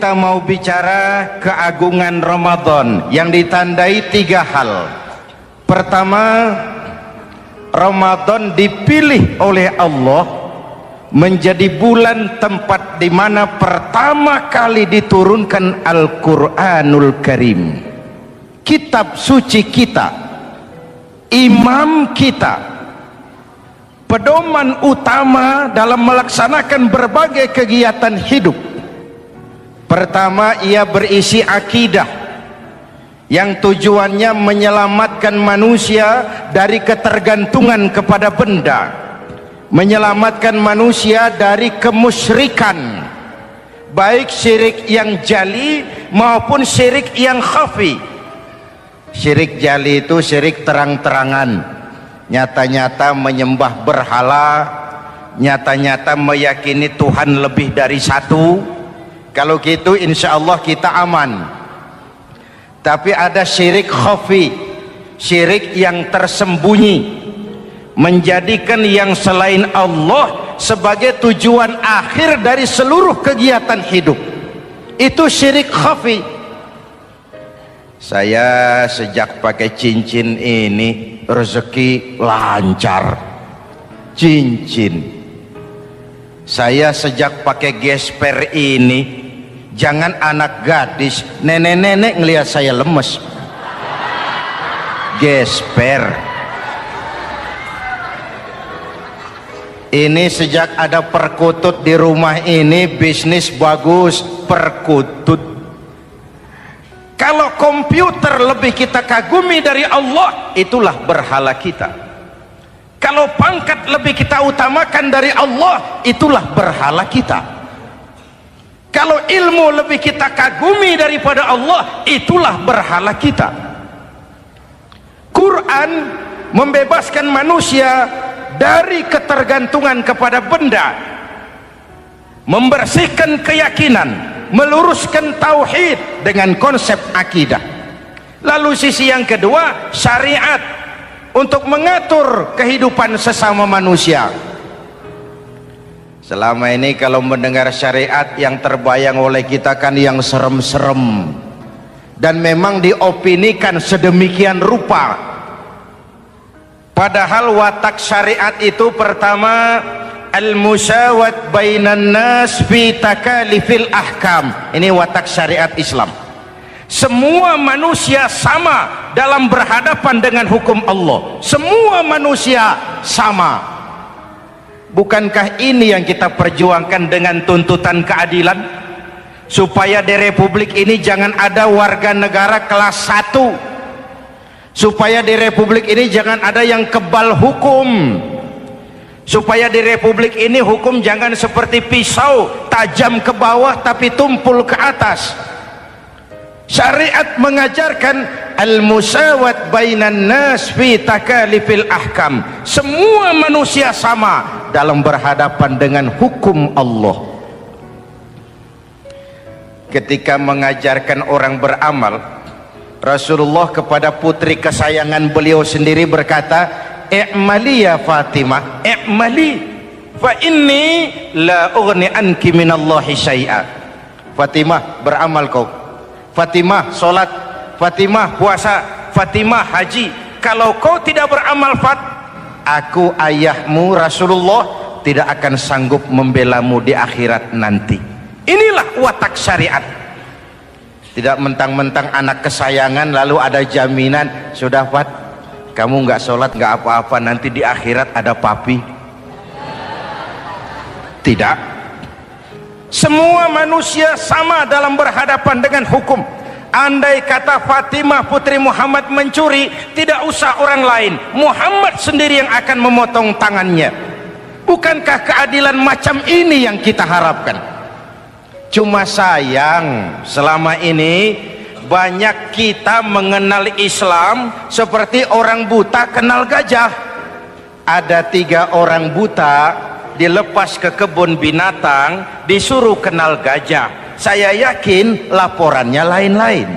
Kita mau bicara keagungan Ramadan yang ditandai 3 hal. Pertama, Ramadan dipilih oleh Allah menjadi bulan tempat di mana pertama kali diturunkan Al-Quranul Karim, kitab suci kita, imam kita, pedoman utama dalam melaksanakan berbagai kegiatan hidup. Pertama, ia berisi akidah yang tujuannya menyelamatkan manusia dari ketergantungan kepada benda, menyelamatkan manusia dari kemusyrikan, baik syirik yang jali maupun syirik yang khafi. Syirik jali itu syirik terang-terangan, nyata-nyata menyembah berhala, nyata-nyata meyakini Tuhan lebih dari satu. Kalau gitu insya Allah kita aman. Tapi ada syirik khafi, syirik yang tersembunyi, menjadikan yang selain Allah sebagai tujuan akhir dari seluruh kegiatan hidup. Itu syirik khafi. Saya sejak pakai cincin ini rezeki lancar. Cincin. Saya sejak pakai gesper ini, jangan anak gadis, nenek-nenek ngelihat saya lemes. Gesper. Ini sejak ada perkutut di rumah ini, bisnis bagus. Perkutut. Kalau komputer lebih kita kagumi dari Allah, itulah berhala kita. Kalau pangkat lebih kita utamakan dari Allah, itulah berhala kita. Kalau ilmu lebih kita kagumi daripada Allah, itulah berhala kita. Quran membebaskan manusia dari ketergantungan kepada benda, membersihkan keyakinan, meluruskan tauhid dengan konsep akidah. Lalu sisi yang kedua, syariat untuk mengatur kehidupan sesama manusia. Selama ini kalau mendengar syariat, yang terbayang oleh kita kan yang serem-serem, dan memang diopinikan sedemikian rupa. Padahal watak syariat itu pertama, al-musawat bainan nas fi takalifil ahkam. Ini watak syariat Islam. Semua manusia sama dalam berhadapan dengan hukum Allah. Semua manusia sama. Bukankah ini yang kita perjuangkan dengan tuntutan keadilan? Supaya di republik ini jangan ada warga negara kelas 1. Supaya di republik ini jangan ada yang kebal hukum. Supaya di republik ini hukum jangan seperti pisau, tajam ke bawah tapi tumpul ke atas. Syariat mengajarkan al-musawat bainan nas fi takalifil ahkam. Semua manusia sama dalam berhadapan dengan hukum Allah. Ketika mengajarkan orang beramal, Rasulullah kepada putri kesayangan beliau sendiri berkata, "I'mali ya Fatimah, i'mali fa inni la ughni anki minallahi syai'a." Fatimah, beramal kau. Fatimah sholat, Fatimah puasa, Fatimah haji. Kalau kau tidak beramal, aku ayahmu Rasulullah tidak akan sanggup membelamu di akhirat nanti. Inilah watak syariat. Tidak mentang-mentang anak kesayangan lalu ada jaminan, sudah Fat, kamu nggak sholat nggak apa-apa, nanti di akhirat ada papi. Tidak. Semua manusia sama dalam berhadapan dengan hukum. Andai kata Fatimah putri Muhammad mencuri, tidak usah orang lain, Muhammad sendiri yang akan memotong tangannya. Bukankah keadilan macam ini yang kita harapkan? Cuma sayang, selama ini banyak kita mengenal Islam seperti orang buta kenal gajah. Ada 3 orang buta dilepas ke kebun binatang, disuruh kenal gajah. Saya yakin laporannya lain-lain.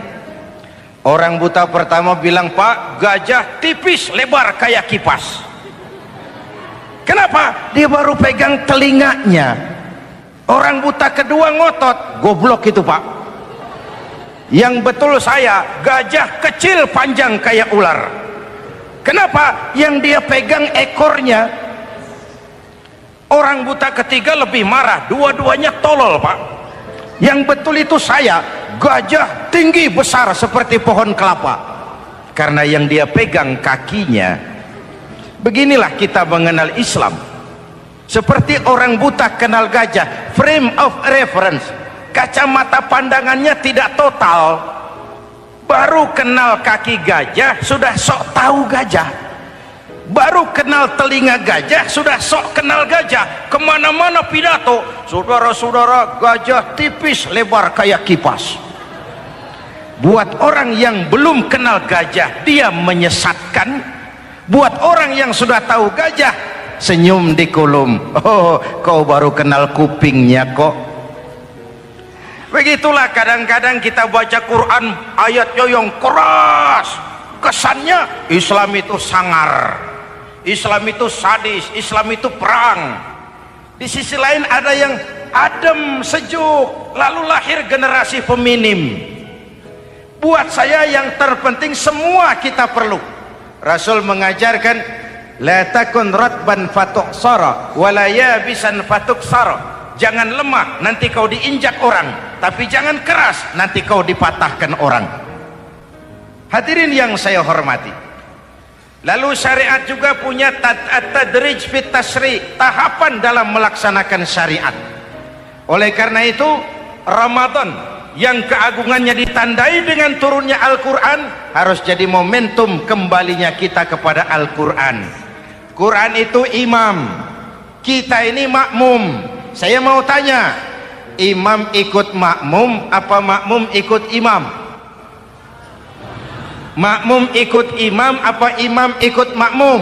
Orang buta pertama bilang, "Pak, gajah tipis lebar kayak kipas." Kenapa? Dia baru pegang telinganya. Orang buta kedua ngotot, goblok itu Pak. Yang betul saya, gajah kecil panjang kayak ular. Kenapa? Yang dia pegang ekornya. Orang buta ketiga lebih marah, dua-duanya tolol Pak. Yang betul itu saya, gajah tinggi besar seperti pohon kelapa, karena yang dia pegang kakinya. Beginilah kita mengenal Islam. Seperti orang buta kenal gajah, frame of reference, kacamata pandangannya tidak total. Baru kenal kaki gajah sudah sok tahu gajah, baru kenal telinga gajah sudah sok kenal gajah. Kemana-mana pidato, saudara-saudara, gajah tipis lebar kayak kipas. Buat orang yang belum kenal gajah, dia menyesatkan. Buat orang yang sudah tahu gajah, senyum di kolom. Oh, kau baru kenal kupingnya kok. Begitulah kadang-kadang kita baca Quran, ayatnya yang keras, kesannya Islam itu sangar, Islam itu sadis, Islam itu perang. Di sisi lain ada yang adem, sejuk, lalu lahir generasi feminim. Buat saya yang terpenting semua kita perlu. Rasul mengajarkan, la takun ratban fatuksara wala yabisan fatuksara. Jangan lemah, nanti kau diinjak orang, tapi jangan keras, nanti kau dipatahkan orang. Hadirin yang saya hormati, lalu syariat juga punya at-tadrij fit tasri', tahapan dalam melaksanakan syariat. Oleh karena itu, Ramadan yang keagungannya ditandai dengan turunnya Al-Quran harus jadi momentum kembalinya kita kepada Al-Quran. Quran itu imam, kita ini makmum. Saya mau tanya, imam ikut makmum apa makmum ikut imam? Makmum ikut imam apa imam ikut makmum?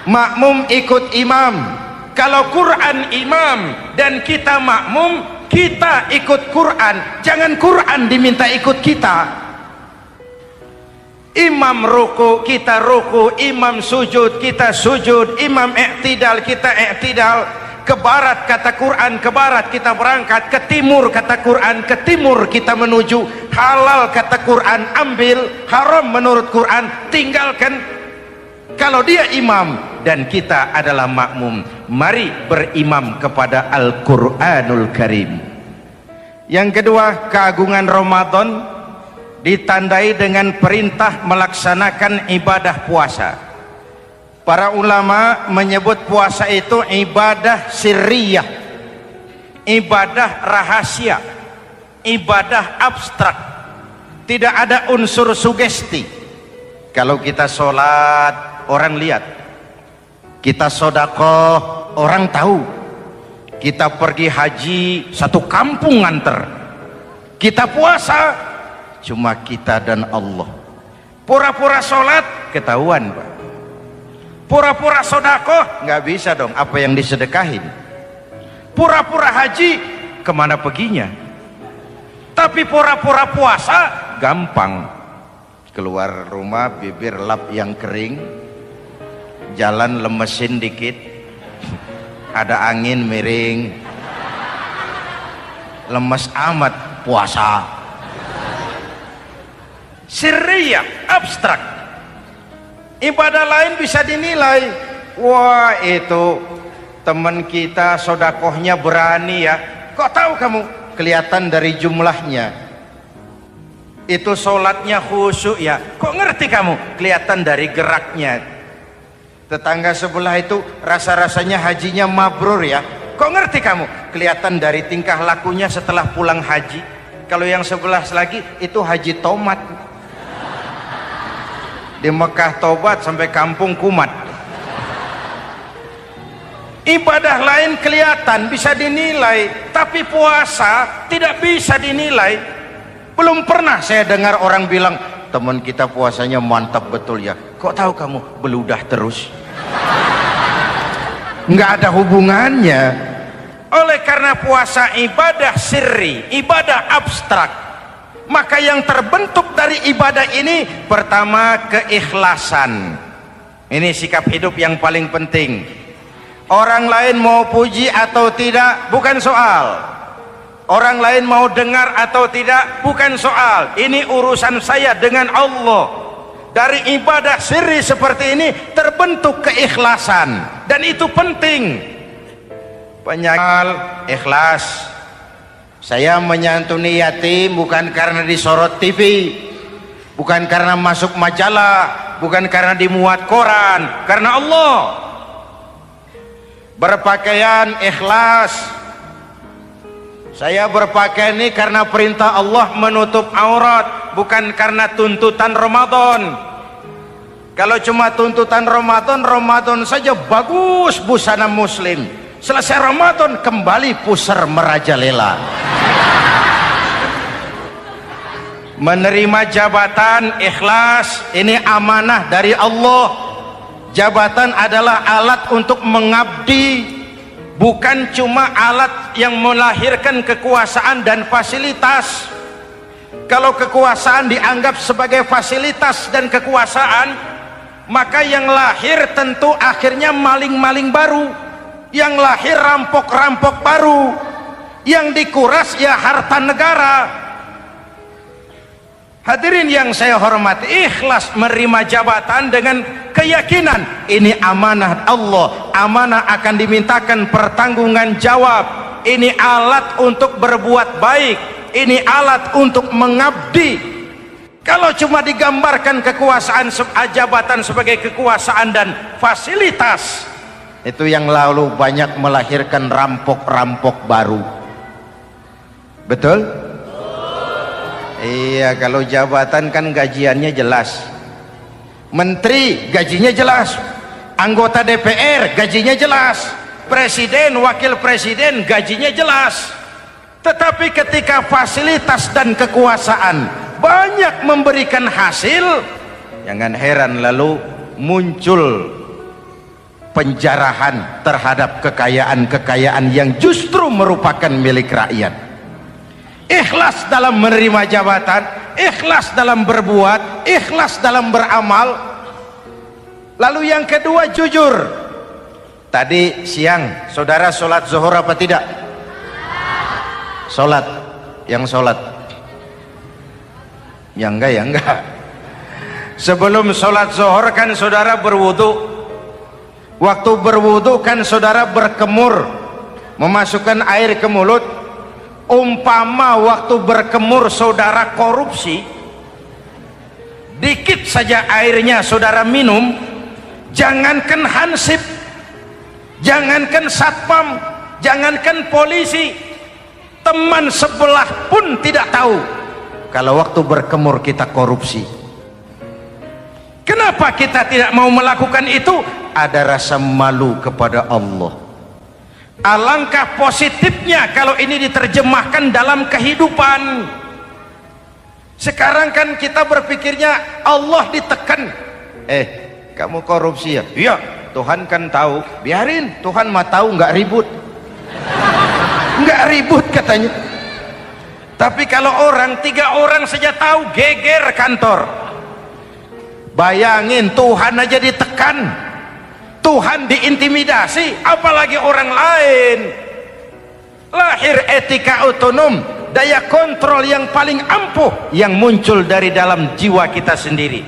Makmum ikut imam. Kalau Quran imam dan kita makmum, kita ikut Quran, jangan Quran diminta ikut kita. Imam ruku, kita ruku, imam sujud, kita sujud, imam i'tidal, kita i'tidal. Ke barat kata Quran, ke barat kita berangkat, ke timur kata Quran, ke timur kita menuju. Halal kata Quran, ambil, haram menurut Quran, tinggalkan. Kalau dia imam dan kita adalah makmum, mari berimam kepada Al-Quranul Karim. Yang kedua, keagungan Ramadan ditandai dengan perintah melaksanakan ibadah puasa. Para ulama menyebut puasa itu ibadah sirriyah, ibadah rahasia, ibadah abstrak, tidak ada unsur sugesti. Kalau kita sholat, orang lihat. Kita sodakoh, orang tahu. Kita pergi haji, satu kampung nganter. Kita puasa, cuma kita dan Allah. Pura-pura sholat, ketahuan Pak. Pura-pura sodakoh, nggak bisa dong, apa yang disedekahin. Pura-pura haji, kemana perginya? Tapi pura-pura puasa, gampang. Keluar rumah, bibir lap yang kering, jalan lemesin dikit, ada angin miring, lemes amat puasa. Sirriyah, abstrak. Ibadah lain bisa dinilai, wah itu teman kita sodakohnya berani ya. Kok tahu kamu? Kelihatan dari jumlahnya. Itu sholatnya khusyuk ya. Kok ngerti kamu? Kelihatan dari geraknya. Tetangga sebelah itu rasa-rasanya hajinya mabrur ya. Kok ngerti kamu? Kelihatan dari tingkah lakunya setelah pulang haji. Kalau yang sebelah lagi itu haji tomat. Di Mekah tobat sampai kampung kumat. Ibadah lain kelihatan bisa dinilai, tapi puasa tidak bisa dinilai. Belum pernah saya dengar orang bilang, teman kita puasanya mantap betul ya. Kok tahu kamu? Beludah terus. Nggak ada hubungannya. Oleh karena puasa ibadah sirri, ibadah abstrak, maka yang terbentuk dari ibadah ini pertama keikhlasan. Ini sikap hidup yang paling penting. Orang lain mau puji atau tidak bukan soal, Orang lain mau dengar atau tidak bukan soal, ini urusan saya dengan Allah. Dari ibadah sirri seperti ini terbentuk keikhlasan, dan itu penting. Penyakal ikhlas. Saya menyantuni yatim bukan karena disorot TV, bukan karena masuk majalah, bukan karena dimuat koran, karena Allah. Berpakaian ikhlas. Saya berpakaian ini karena perintah Allah menutup aurat, bukan karena tuntutan Ramadan. Kalau cuma tuntutan Ramadan, Ramadan saja bagus busana muslim. Selesai Ramadan kembali pusar merajalela. Menerima jabatan ikhlas, ini amanah dari Allah. Jabatan adalah alat untuk mengabdi, bukan cuma alat yang melahirkan kekuasaan dan fasilitas. Kalau kekuasaan dianggap sebagai fasilitas dan kekuasaan, maka yang lahir tentu akhirnya maling-maling baru, yang lahir rampok-rampok baru, yang dikuras ya harta negara. Hadirin yang saya hormati, ikhlas menerima jabatan dengan keyakinan ini amanah Allah, amanah akan dimintakan pertanggungan jawab. Ini alat untuk berbuat baik, ini alat untuk mengabdi. Kalau cuma digambarkan kekuasaan jabatan sebagai kekuasaan dan fasilitas, itu yang lalu banyak melahirkan rampok-rampok baru. Betul? Iya, kalau jabatan kan gajiannya jelas. Menteri gajinya jelas, anggota DPR gajinya jelas, presiden, wakil presiden gajinya jelas. Tetapi ketika fasilitas dan kekuasaan banyak memberikan hasil, jangan heran lalu muncul penjarahan terhadap kekayaan-kekayaan yang justru merupakan milik rakyat. Ikhlas dalam menerima jabatan, ikhlas dalam berbuat, ikhlas dalam beramal. Lalu yang kedua, jujur. Tadi siang saudara sholat zuhur apa tidak? Sholat. Yang sholat? Ya enggak, ya enggak. Sebelum sholat zuhur kan saudara berwudu. Waktu berwudu kan saudara berkemur, memasukkan air ke mulut. Umpama waktu berkemur saudara korupsi, dikit saja airnya saudara minum, jangankan hansip, jangankan satpam, jangankan polisi, teman sebelah pun tidak tahu kalau waktu berkemur kita korupsi. Kenapa kita tidak mau melakukan itu? Ada rasa malu kepada Allah. Alangkah positifnya kalau ini diterjemahkan dalam kehidupan. Sekarang kan kita berpikirnya Allah ditekan. Kamu korupsi ya? Iya, Tuhan kan tahu. Biarin, Tuhan mah tahu, nggak ribut. Nggak ribut katanya. Tapi kalau orang, 3 orang saja tahu, geger kantor. Bayangin, Tuhan aja ditekan, Tuhan diintimidasi, apalagi orang lain. Lahir etika otonom, daya kontrol yang paling ampuh yang muncul dari dalam jiwa kita sendiri.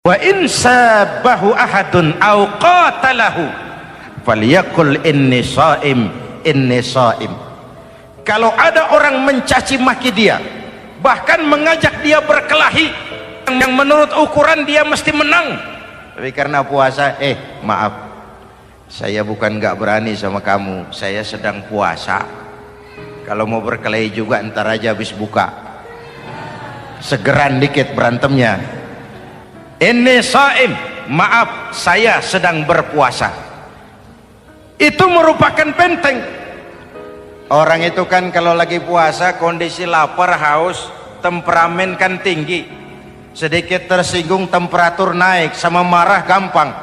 Wa in sabahu ahadun aw qatalahu falyaqul inni shaim, inni shaim. Kalau ada orang mencaci maki dia, bahkan mengajak dia berkelahi yang menurut ukuran dia mesti menang, tapi karena puasa, maaf, saya bukan gak berani sama kamu, saya sedang puasa. Kalau mau berkelahi juga ntar aja habis buka, segeran dikit berantemnya. Inni shaim, maaf saya sedang berpuasa. Itu merupakan benteng. Orang itu kan kalau lagi puasa kondisi lapar, haus, temperamen kan tinggi, sedikit tersinggung temperatur naik, sama marah gampang.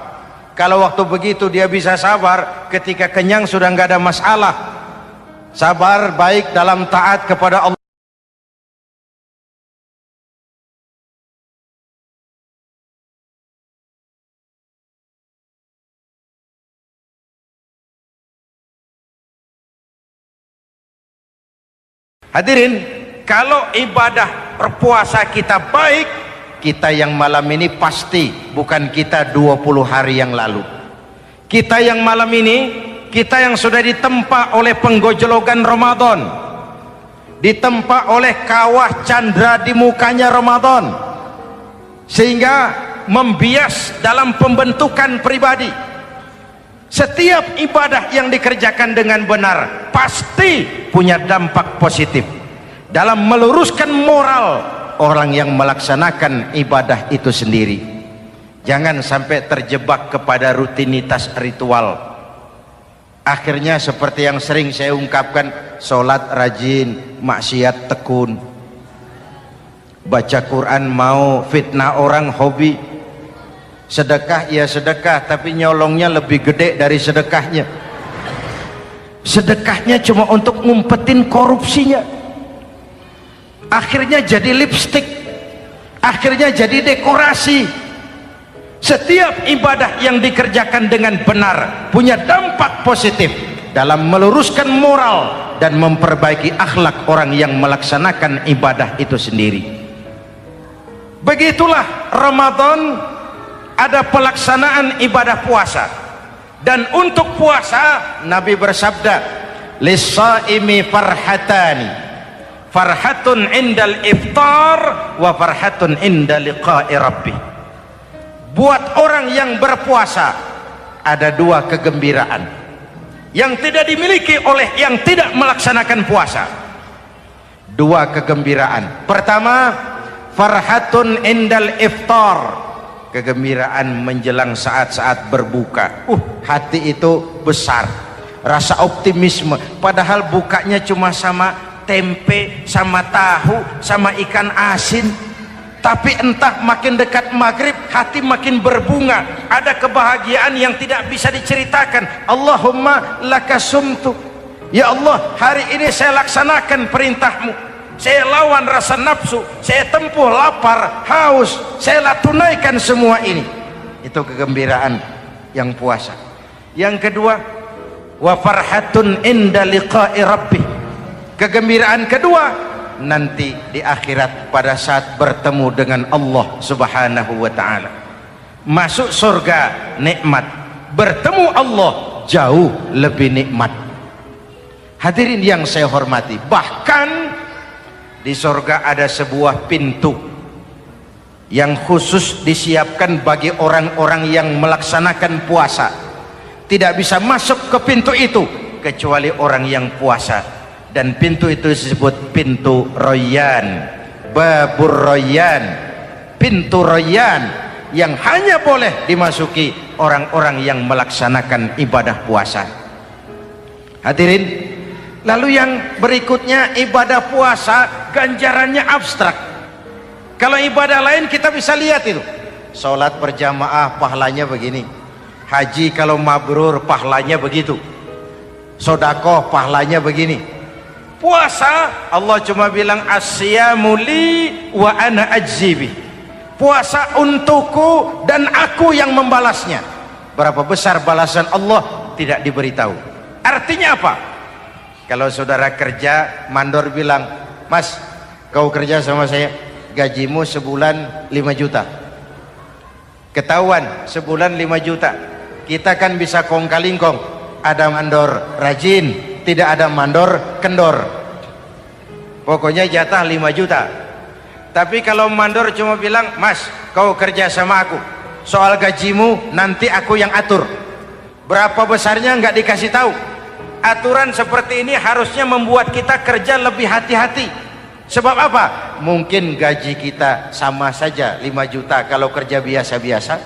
Kalau waktu begitu dia bisa sabar, ketika kenyang sudah nggak ada masalah. Sabar baik dalam taat kepada Allah. Hadirin, kalau ibadah berpuasa kita baik, kita yang malam ini pasti bukan kita 20 hari yang lalu. Kita yang malam ini, kita yang sudah ditempa oleh penggojologan Ramadan, ditempa oleh kawah candra di mukanya Ramadan, sehingga membias dalam pembentukan pribadi. Setiap ibadah yang dikerjakan dengan benar pasti punya dampak positif dalam meluruskan moral orang yang melaksanakan ibadah itu sendiri. Jangan sampai terjebak kepada rutinitas ritual. Akhirnya seperti yang sering saya ungkapkan, sholat rajin, maksiat tekun, baca Quran mau, fitnah orang hobi, sedekah ya sedekah tapi nyolongnya lebih gede dari sedekahnya. Sedekahnya cuma untuk ngumpetin korupsinya. Akhirnya jadi lipstik, akhirnya jadi dekorasi. Setiap ibadah yang dikerjakan dengan benar punya dampak positif dalam meluruskan moral dan memperbaiki akhlak orang yang melaksanakan ibadah itu sendiri. Begitulah Ramadan, ada pelaksanaan ibadah puasa. Dan untuk puasa Nabi bersabda, lis-shaimi farhatani, farhatun indal iftar wa farhatun inda liqa'i rabbih. Buat orang yang berpuasa ada dua kegembiraan yang tidak dimiliki oleh yang tidak melaksanakan puasa. Dua kegembiraan. Pertama, farhatun indal iftar, kegembiraan menjelang saat-saat berbuka. Hati itu besar, rasa optimisme, padahal bukanya cuma sama tempe, sama tahu, sama ikan asin. Tapi entah makin dekat maghrib hati makin berbunga, ada kebahagiaan yang tidak bisa diceritakan. Allahumma lakasumtu, ya Allah hari ini saya laksanakan perintahmu, saya lawan rasa nafsu, saya tempuh lapar, haus, saya tunaikan semua ini. Itu kegembiraan yang puasa. Yang kedua, wa farhatun inda liqa'i rabbih, kegembiraan kedua nanti di akhirat pada saat bertemu dengan Allah subhanahu wa ta'ala. Masuk surga nikmat, bertemu Allah jauh lebih nikmat. Hadirin yang saya hormati, bahkan di surga ada sebuah pintu yang khusus disiapkan bagi orang-orang yang melaksanakan puasa. Tidak bisa masuk ke pintu itu kecuali orang yang puasa. Dan pintu itu disebut pintu Rayyan, Babur Rayyan, pintu Rayyan, yang hanya boleh dimasuki orang-orang yang melaksanakan ibadah puasa. Hadirin, lalu yang berikutnya ibadah puasa ganjarannya abstrak. Kalau ibadah lain kita bisa lihat itu, sholat berjamaah pahalanya begini, haji kalau mabrur pahalanya begitu, sodakoh pahalanya begini. Puasa Allah cuma bilang asyamu li wa ana ajzibi, puasa untukku dan aku yang membalasnya. Berapa besar balasan Allah tidak diberitahu. Artinya apa? Kalau saudara kerja, mandor bilang, mas kau kerja sama saya, gajimu sebulan 5 juta, ketahuan sebulan 5 juta, kita kan bisa kong kalingkong, ada mandor rajin, tidak ada mandor kendor, pokoknya jatah 5 juta. Tapi kalau mandor cuma bilang, mas kau kerja sama aku, soal gajimu nanti aku yang atur, berapa besarnya nggak dikasih tahu. Aturan seperti ini harusnya membuat kita kerja lebih hati-hati. Sebab apa? Mungkin gaji kita sama saja 5 juta kalau kerja biasa-biasa,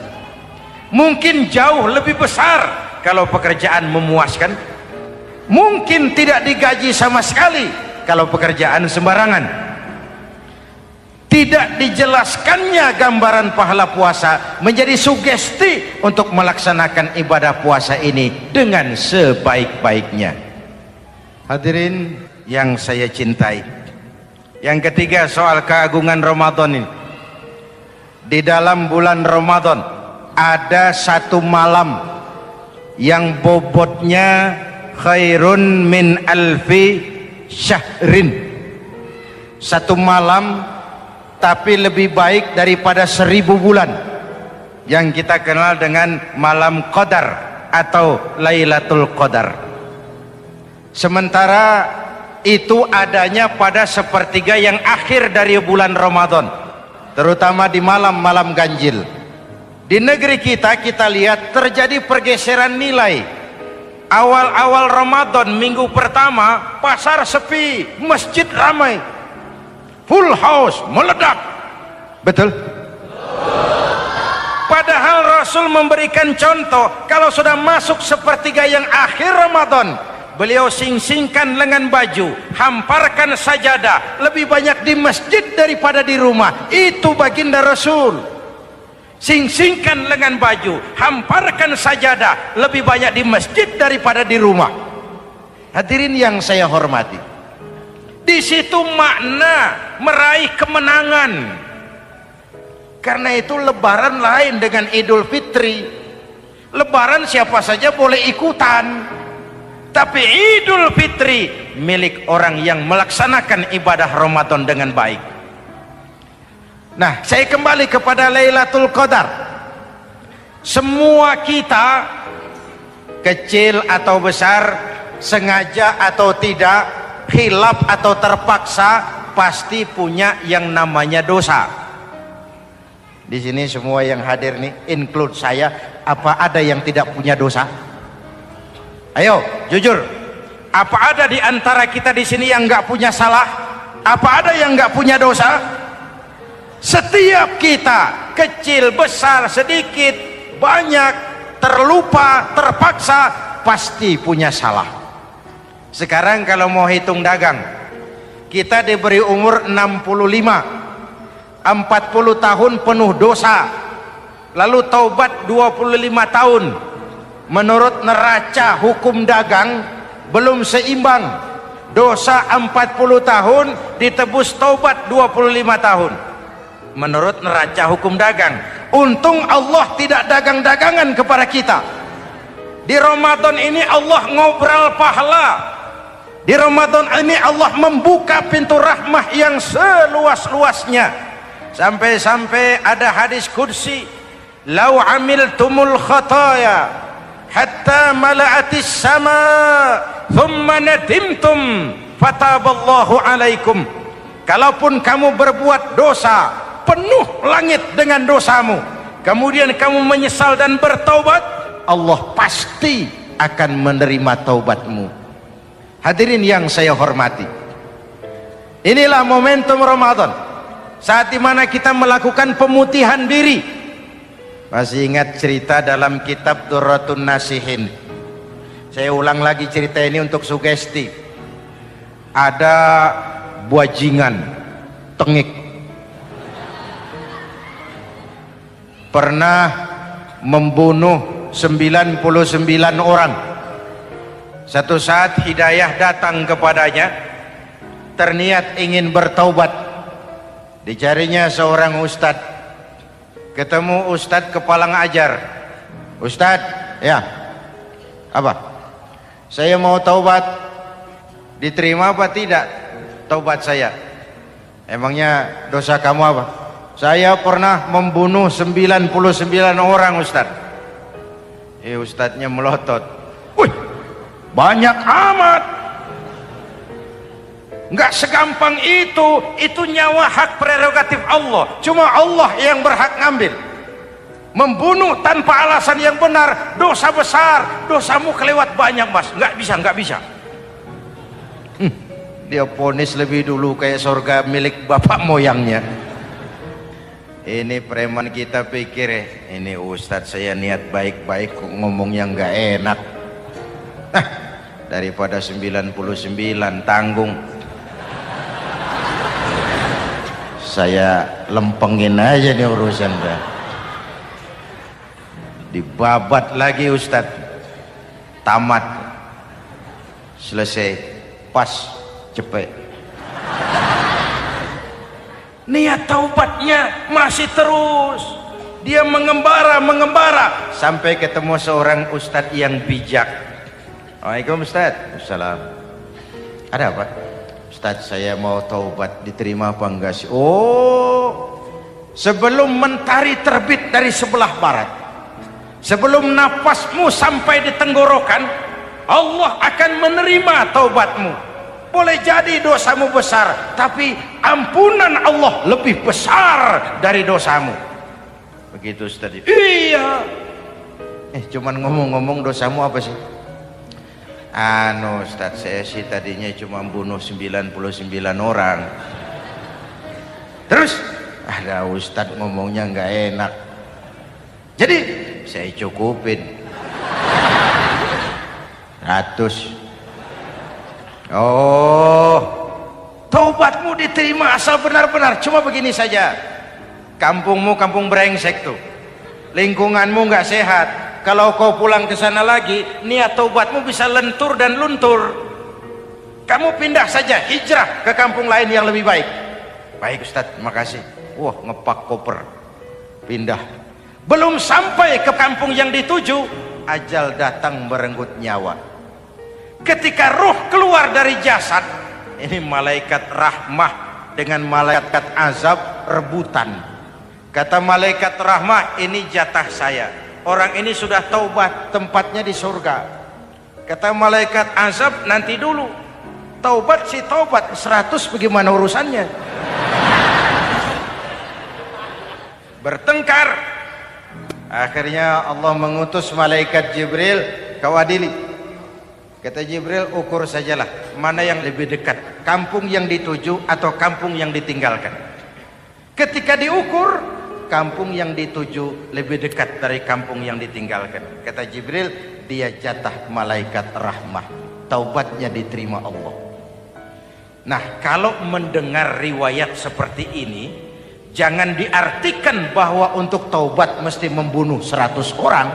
mungkin jauh lebih besar kalau pekerjaan memuaskan. mungkin tidak digaji sama sekali kalau pekerjaan sembarangan. Tidak dijelaskannya gambaran pahala puasa menjadi sugesti untuk melaksanakan ibadah puasa ini dengan sebaik-baiknya. Hadirin yang saya cintai, yang ketiga soal keagungan Ramadan ini. Di dalam bulan Ramadan ada satu malam yang bobotnya khairun min alfi syahrin. Satu malam tapi lebih baik daripada 1000 bulan, yang kita kenal dengan malam Qadar atau Lailatul Qadar. Sementara itu adanya pada sepertiga yang akhir dari bulan Ramadan, terutama di malam-malam ganjil. Di negeri kita lihat terjadi pergeseran nilai. Awal-awal Ramadan, minggu pertama pasar sepi, masjid ramai, full house, meledak. Betul? Padahal Rasul memberikan contoh, kalau sudah masuk sepertiga yang akhir Ramadan, beliau sing-singkan lengan baju, hamparkan sajadah, lebih banyak di masjid daripada di rumah. Itu baginda Rasul. Sing-singkan lengan baju, hamparkan sajadah, lebih banyak di masjid daripada di rumah. Hadirin yang saya hormati, di situ makna meraih kemenangan. Karena itu lebaran lain dengan Idul Fitri. Lebaran siapa saja boleh ikutan, tapi Idul Fitri milik orang yang melaksanakan ibadah Ramadan dengan baik. Nah, saya kembali kepada Lailatul Qadar. Semua kita, kecil atau besar, sengaja atau tidak, khilaf atau terpaksa, pasti punya yang namanya dosa. Di sini semua yang hadir nih, include saya, apa ada yang tidak punya dosa? Ayo, jujur. Apa ada di antara kita di sini yang nggak punya salah? Apa ada yang nggak punya dosa? Setiap kita, kecil, besar, sedikit, banyak, terlupa, terpaksa, pasti punya salah. Sekarang kalau mau hitung dagang, kita diberi umur 65, 40 tahun penuh dosa, lalu taubat 25 tahun. Menurut neraca hukum dagang belum seimbang. Dosa 40 tahun ditebus taubat 25 tahun. Menurut neraca hukum dagang. Untung Allah tidak dagang-dagangan kepada kita. Di Ramadan ini Allah ngobrol pahala. Di Ramadan ini Allah membuka pintu rahmah yang seluas-luasnya. Sampai-sampai ada hadis qudsi, "Lau amiltumul khataya hatta mala'atis sama thumma nadimtum fataballahu alaikum." Kalaupun kamu berbuat dosa, penuh langit dengan dosamu, kemudian kamu menyesal dan bertaubat, Allah pasti akan menerima taubatmu. Hadirin yang saya hormati, inilah momentum Ramadan, saat dimana kita melakukan pemutihan diri. Masih ingat cerita dalam kitab Durratun Nasihin? Saya ulang lagi cerita ini untuk sugesti. Ada buajingan tengik pernah membunuh 99 orang. Satu saat hidayah datang kepadanya, terniat ingin bertaubat. Dicarinya seorang ustadz, ketemu ustadz kepala ngajar. Ustadz, ya, apa? Saya mau taubat, diterima apa tidak taubat saya? Emangnya dosa kamu apa? Saya pernah membunuh 99 orang, Ustaz. Ustadznya melotot. Wih, banyak amat. Nggak segampang itu nyawa hak prerogatif Allah. Cuma Allah yang berhak ngambil. Membunuh tanpa alasan yang benar, dosa besar. Dosamu kelewat banyak, Mas. Nggak bisa. Dia vonis lebih dulu kayak surga milik bapak moyangnya. Ini preman kita pikir ini ustadz saya niat baik-baik kok ngomong yang nggak enak. daripada 99 tanggung. Saya lempengin aja nih urusan dah. Dibabat lagi Ustadz, tamat, selesai, pas, cepet. Niat taubatnya masih terus, dia mengembara sampai ketemu seorang ustadz yang bijak. Waalaikumsalam Ustadz. Assalam. Ada apa? Ustadz, saya mau taubat, diterima apa enggak sih? Oh, sebelum mentari terbit dari sebelah barat, sebelum napasmu sampai di tenggorokan, Allah akan menerima taubatmu. Boleh jadi dosamu besar, tapi ampunan Allah lebih besar dari dosamu. Begitu Ustaz. Iya. Cuman ngomong-ngomong, dosamu apa sih? Ustaz, saya sih tadinya cuma bunuh 99 orang. Terus ada Ustaz ngomongnya nggak enak, jadi saya cukupin 100. Oh, taubatmu diterima asal benar-benar. Cuma begini saja, kampungmu kampung brengsek tuh, lingkunganmu nggak sehat. Kalau kau pulang ke sana lagi, niat taubatmu bisa lentur dan luntur. Kamu pindah saja, hijrah ke kampung lain yang lebih baik. Baik Ustadz, terima kasih. Wah, ngepak koper, pindah. Belum sampai ke kampung yang dituju, ajal datang merenggut nyawa. Ketika ruh keluar dari jasad, ini malaikat rahmah dengan malaikat azab rebutan. Kata malaikat rahmah, ini jatah saya, orang ini sudah taubat, tempatnya di surga. Kata malaikat azab, nanti dulu, taubat si taubat, 100 bagaimana urusannya? Bertengkar. Akhirnya Allah mengutus malaikat Jibril, kau adili. Kata Jibril, ukur sajalah mana yang lebih dekat, kampung yang dituju atau kampung yang ditinggalkan. Ketika diukur, kampung yang dituju lebih dekat dari kampung yang ditinggalkan. Kata Jibril, dia jatah malaikat rahmah, taubatnya diterima Allah. Nah, kalau mendengar riwayat seperti ini, jangan diartikan bahwa untuk taubat mesti membunuh 100 orang.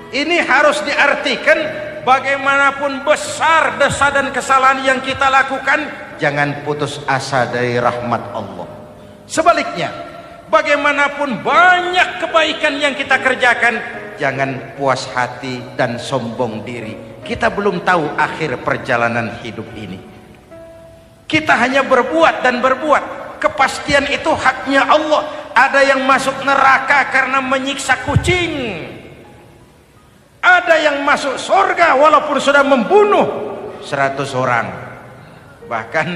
Ini harus diartikan bagaimanapun besar dosa dan kesalahan yang kita lakukan, jangan putus asa dari rahmat Allah. Sebaliknya, bagaimanapun banyak kebaikan yang kita kerjakan, jangan puas hati dan sombong diri. Kita belum tahu akhir perjalanan hidup ini. Kita hanya berbuat dan berbuat. Kepastian itu haknya Allah. Ada yang masuk neraka karena menyiksa kucing, ada yang masuk surga walaupun sudah membunuh 100 orang. Bahkan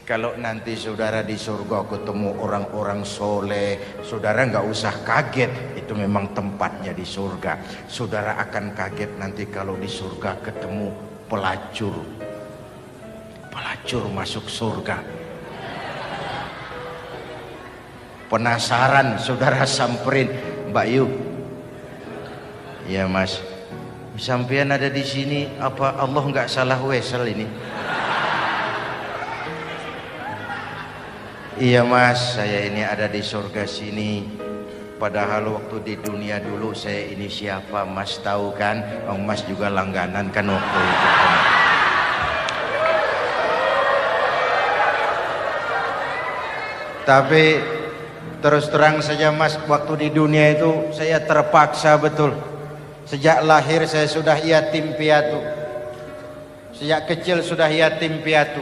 kalau nanti saudara di surga ketemu orang-orang soleh, saudara nggak usah kaget, itu memang tempatnya di surga. Saudara akan kaget nanti kalau di surga ketemu pelacur. Pelacur masuk surga. Penasaran, saudara samperin, Mbak Yu. Ya Mas, sampean ada di sini, apa Allah nggak salah wesel ini? Iya Mas, saya ini ada di surga sini. Padahal waktu di dunia dulu saya ini siapa Mas tahu kan? Mas juga langganan kan waktu itu. Tapi terus terang saja Mas, waktu di dunia itu saya terpaksa betul. Sejak lahir saya sudah yatim piatu. Sejak kecil sudah yatim piatu.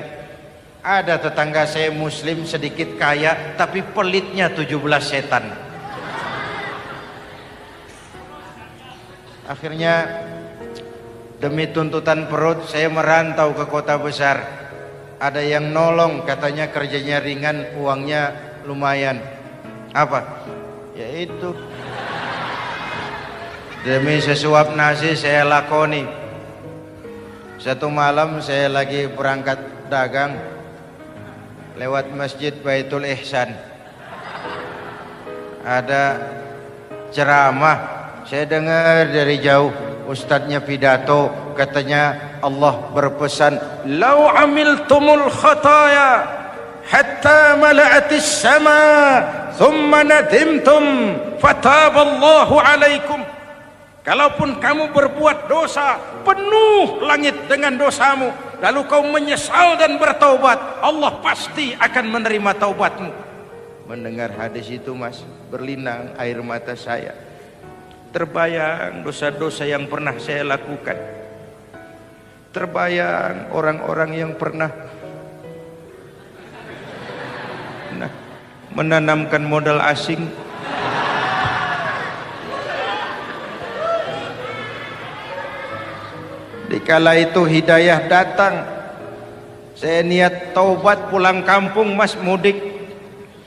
Ada tetangga saya muslim sedikit kaya, tapi pelitnya 17 setan. Akhirnya demi tuntutan perut saya merantau ke kota besar. Ada yang nolong, katanya kerjanya ringan, uangnya lumayan. Apa? Yaitu demi sesuap nasi saya lakoni. Satu malam saya lagi berangkat dagang, lewat masjid Baitul Ihsan, ada ceramah. Saya dengar dari jauh, Ustadznya pidato, katanya Allah berpesan, "Lau amiltumul khataya hatta mala'atis sama, thumma nadimtum, fataballahu alaikum." Kalaupun kamu berbuat dosa, penuh langit dengan dosamu, lalu kau menyesal dan bertaubat, Allah pasti akan menerima taubatmu. Mendengar hadis itu, Mas, berlinang air mata saya. Terbayang dosa-dosa yang pernah saya lakukan. Terbayang orang-orang yang pernah menanamkan modal asing. Dikala itu hidayah datang, saya niat taubat pulang kampung, Mas, mudik.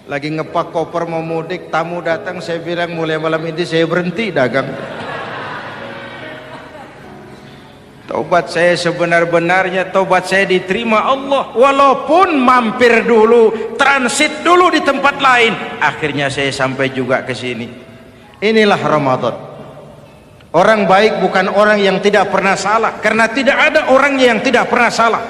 Lagi ngepak koper mau mudik, tamu datang, saya bilang mulai malam ini saya berhenti dagang. Taubat saya sebenar-benarnya, taubat saya diterima Allah, walaupun mampir dulu, transit dulu di tempat lain, akhirnya saya sampai juga ke sini. Inilah Ramadan. Orang baik bukan orang yang tidak pernah salah, karena tidak ada orangnya yang tidak pernah salah.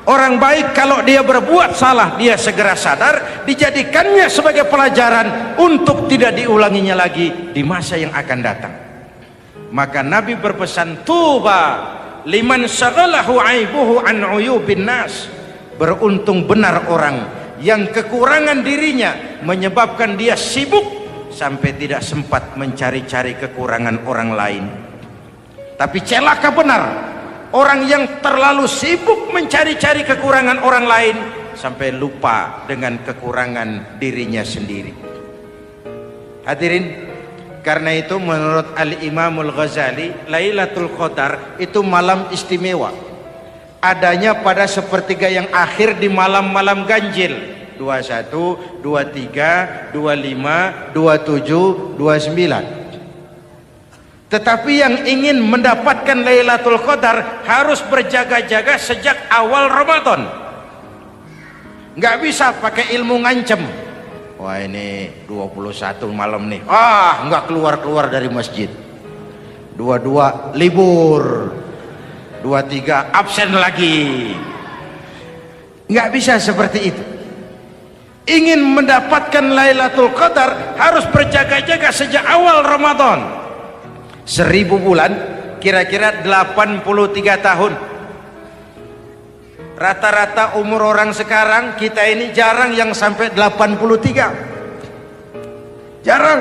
Orang baik kalau dia berbuat salah, dia segera sadar, dijadikannya sebagai pelajaran untuk tidak diulanginya lagi di masa yang akan datang. Maka Nabi berpesan, tuba liman syaghalahu aibuhu an uyubin nas. Beruntung benar orang yang kekurangan dirinya menyebabkan dia sibuk sampai tidak sempat mencari-cari kekurangan orang lain. Tapi celaka benar orang yang terlalu sibuk mencari-cari kekurangan orang lain sampai lupa dengan kekurangan dirinya sendiri. Hadirin, karena itu menurut Al-Imamul Ghazali, Lailatul Qadar itu malam istimewa. Adanya pada sepertiga yang akhir di malam-malam ganjil, 21, 23, 25, 27, 29. Tetapi yang ingin mendapatkan Lailatul Qadar harus berjaga-jaga sejak awal Ramadan. Nggak bisa pakai ilmu ngancem. Wah, ini 21 malam nih, nggak keluar-keluar dari masjid. 22 libur, 23 absen lagi. Nggak bisa seperti itu. Ingin mendapatkan Lailatul Qadar harus berjaga-jaga sejak awal Ramadan. 1000 bulan kira-kira 83 tahun. Rata-rata umur orang sekarang kita ini jarang yang sampai 83. Jarang.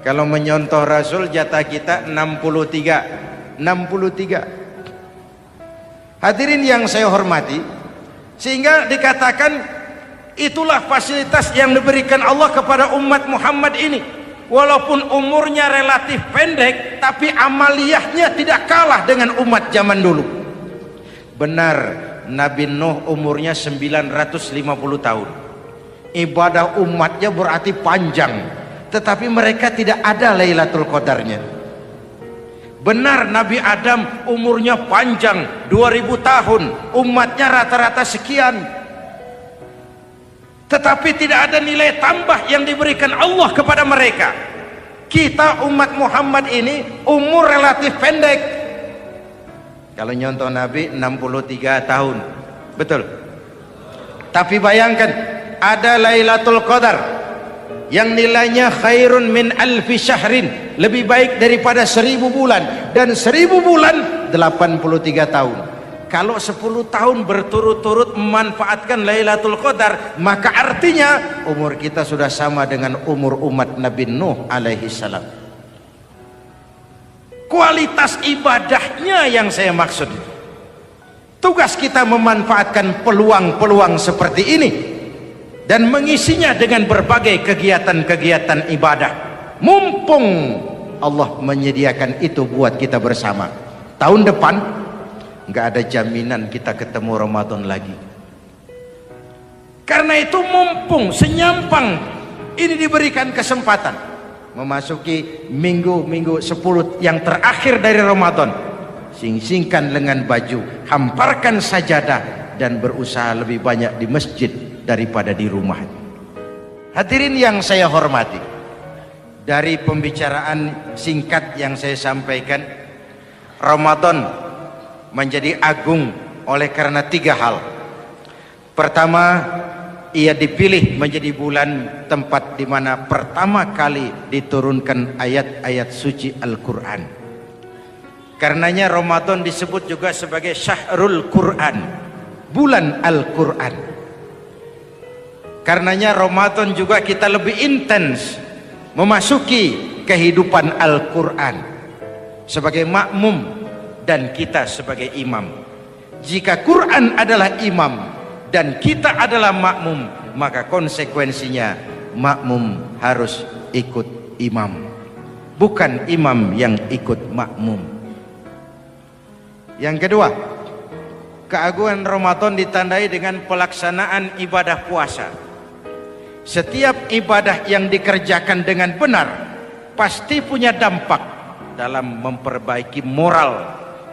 Kalau menyontoh Rasul, jatah kita 63. Hadirin yang saya hormati, sehingga dikatakan itulah fasilitas yang diberikan Allah kepada umat Muhammad ini. Walaupun umurnya relatif pendek, tapi amaliyahnya tidak kalah dengan umat zaman dulu. Benar, Nabi Nuh umurnya 950 tahun. Ibadah umatnya berarti panjang, tetapi mereka tidak ada Lailatul Qadarnya. Benar, Nabi Adam umurnya panjang, 2000 tahun, umatnya rata-rata sekian. Tetapi tidak ada nilai tambah yang diberikan Allah kepada mereka. Kita umat Muhammad ini umur relatif pendek. Kalau nyontoh Nabi 63 tahun, betul. Tapi bayangkan, ada Lailatul Qadar yang nilainya khairun min alfi syahrin, lebih baik daripada 1000 bulan, dan 1000 bulan 83 tahun. Kalau 10 tahun berturut-turut memanfaatkan Lailatul Qadar, maka artinya umur kita sudah sama dengan umur umat Nabi Nuh alaihi salam. Kualitas ibadahnya yang saya maksud. Tugas kita memanfaatkan peluang-peluang seperti ini dan mengisinya dengan berbagai kegiatan-kegiatan ibadah. Mumpung Allah menyediakan itu buat kita bersama. Tahun depan nggak ada jaminan kita ketemu Ramadan lagi. Karena itu mumpung senyampang ini diberikan kesempatan memasuki minggu-minggu 10 yang terakhir dari Ramadan, sing-singkan lengan baju, hamparkan sajadah, dan berusaha lebih banyak di masjid daripada di rumah. Hadirin yang saya hormati, dari pembicaraan singkat yang saya sampaikan, Ramadan menjadi agung oleh karena 3 hal. Pertama, ia dipilih menjadi bulan tempat di mana pertama kali diturunkan ayat-ayat suci Al-Quran. Karenanya Ramadan disebut juga sebagai Syahrul Quran, bulan Al-Quran. Karenanya Ramadan juga kita lebih intens memasuki kehidupan Al-Quran sebagai makmum dan kita sebagai imam. Jika Quran adalah imam dan kita adalah makmum, maka konsekuensinya makmum harus ikut imam, bukan imam yang ikut makmum. Yang kedua, keagungan Ramadan ditandai dengan pelaksanaan ibadah puasa. Setiap ibadah yang dikerjakan dengan benar pasti punya dampak dalam memperbaiki moral,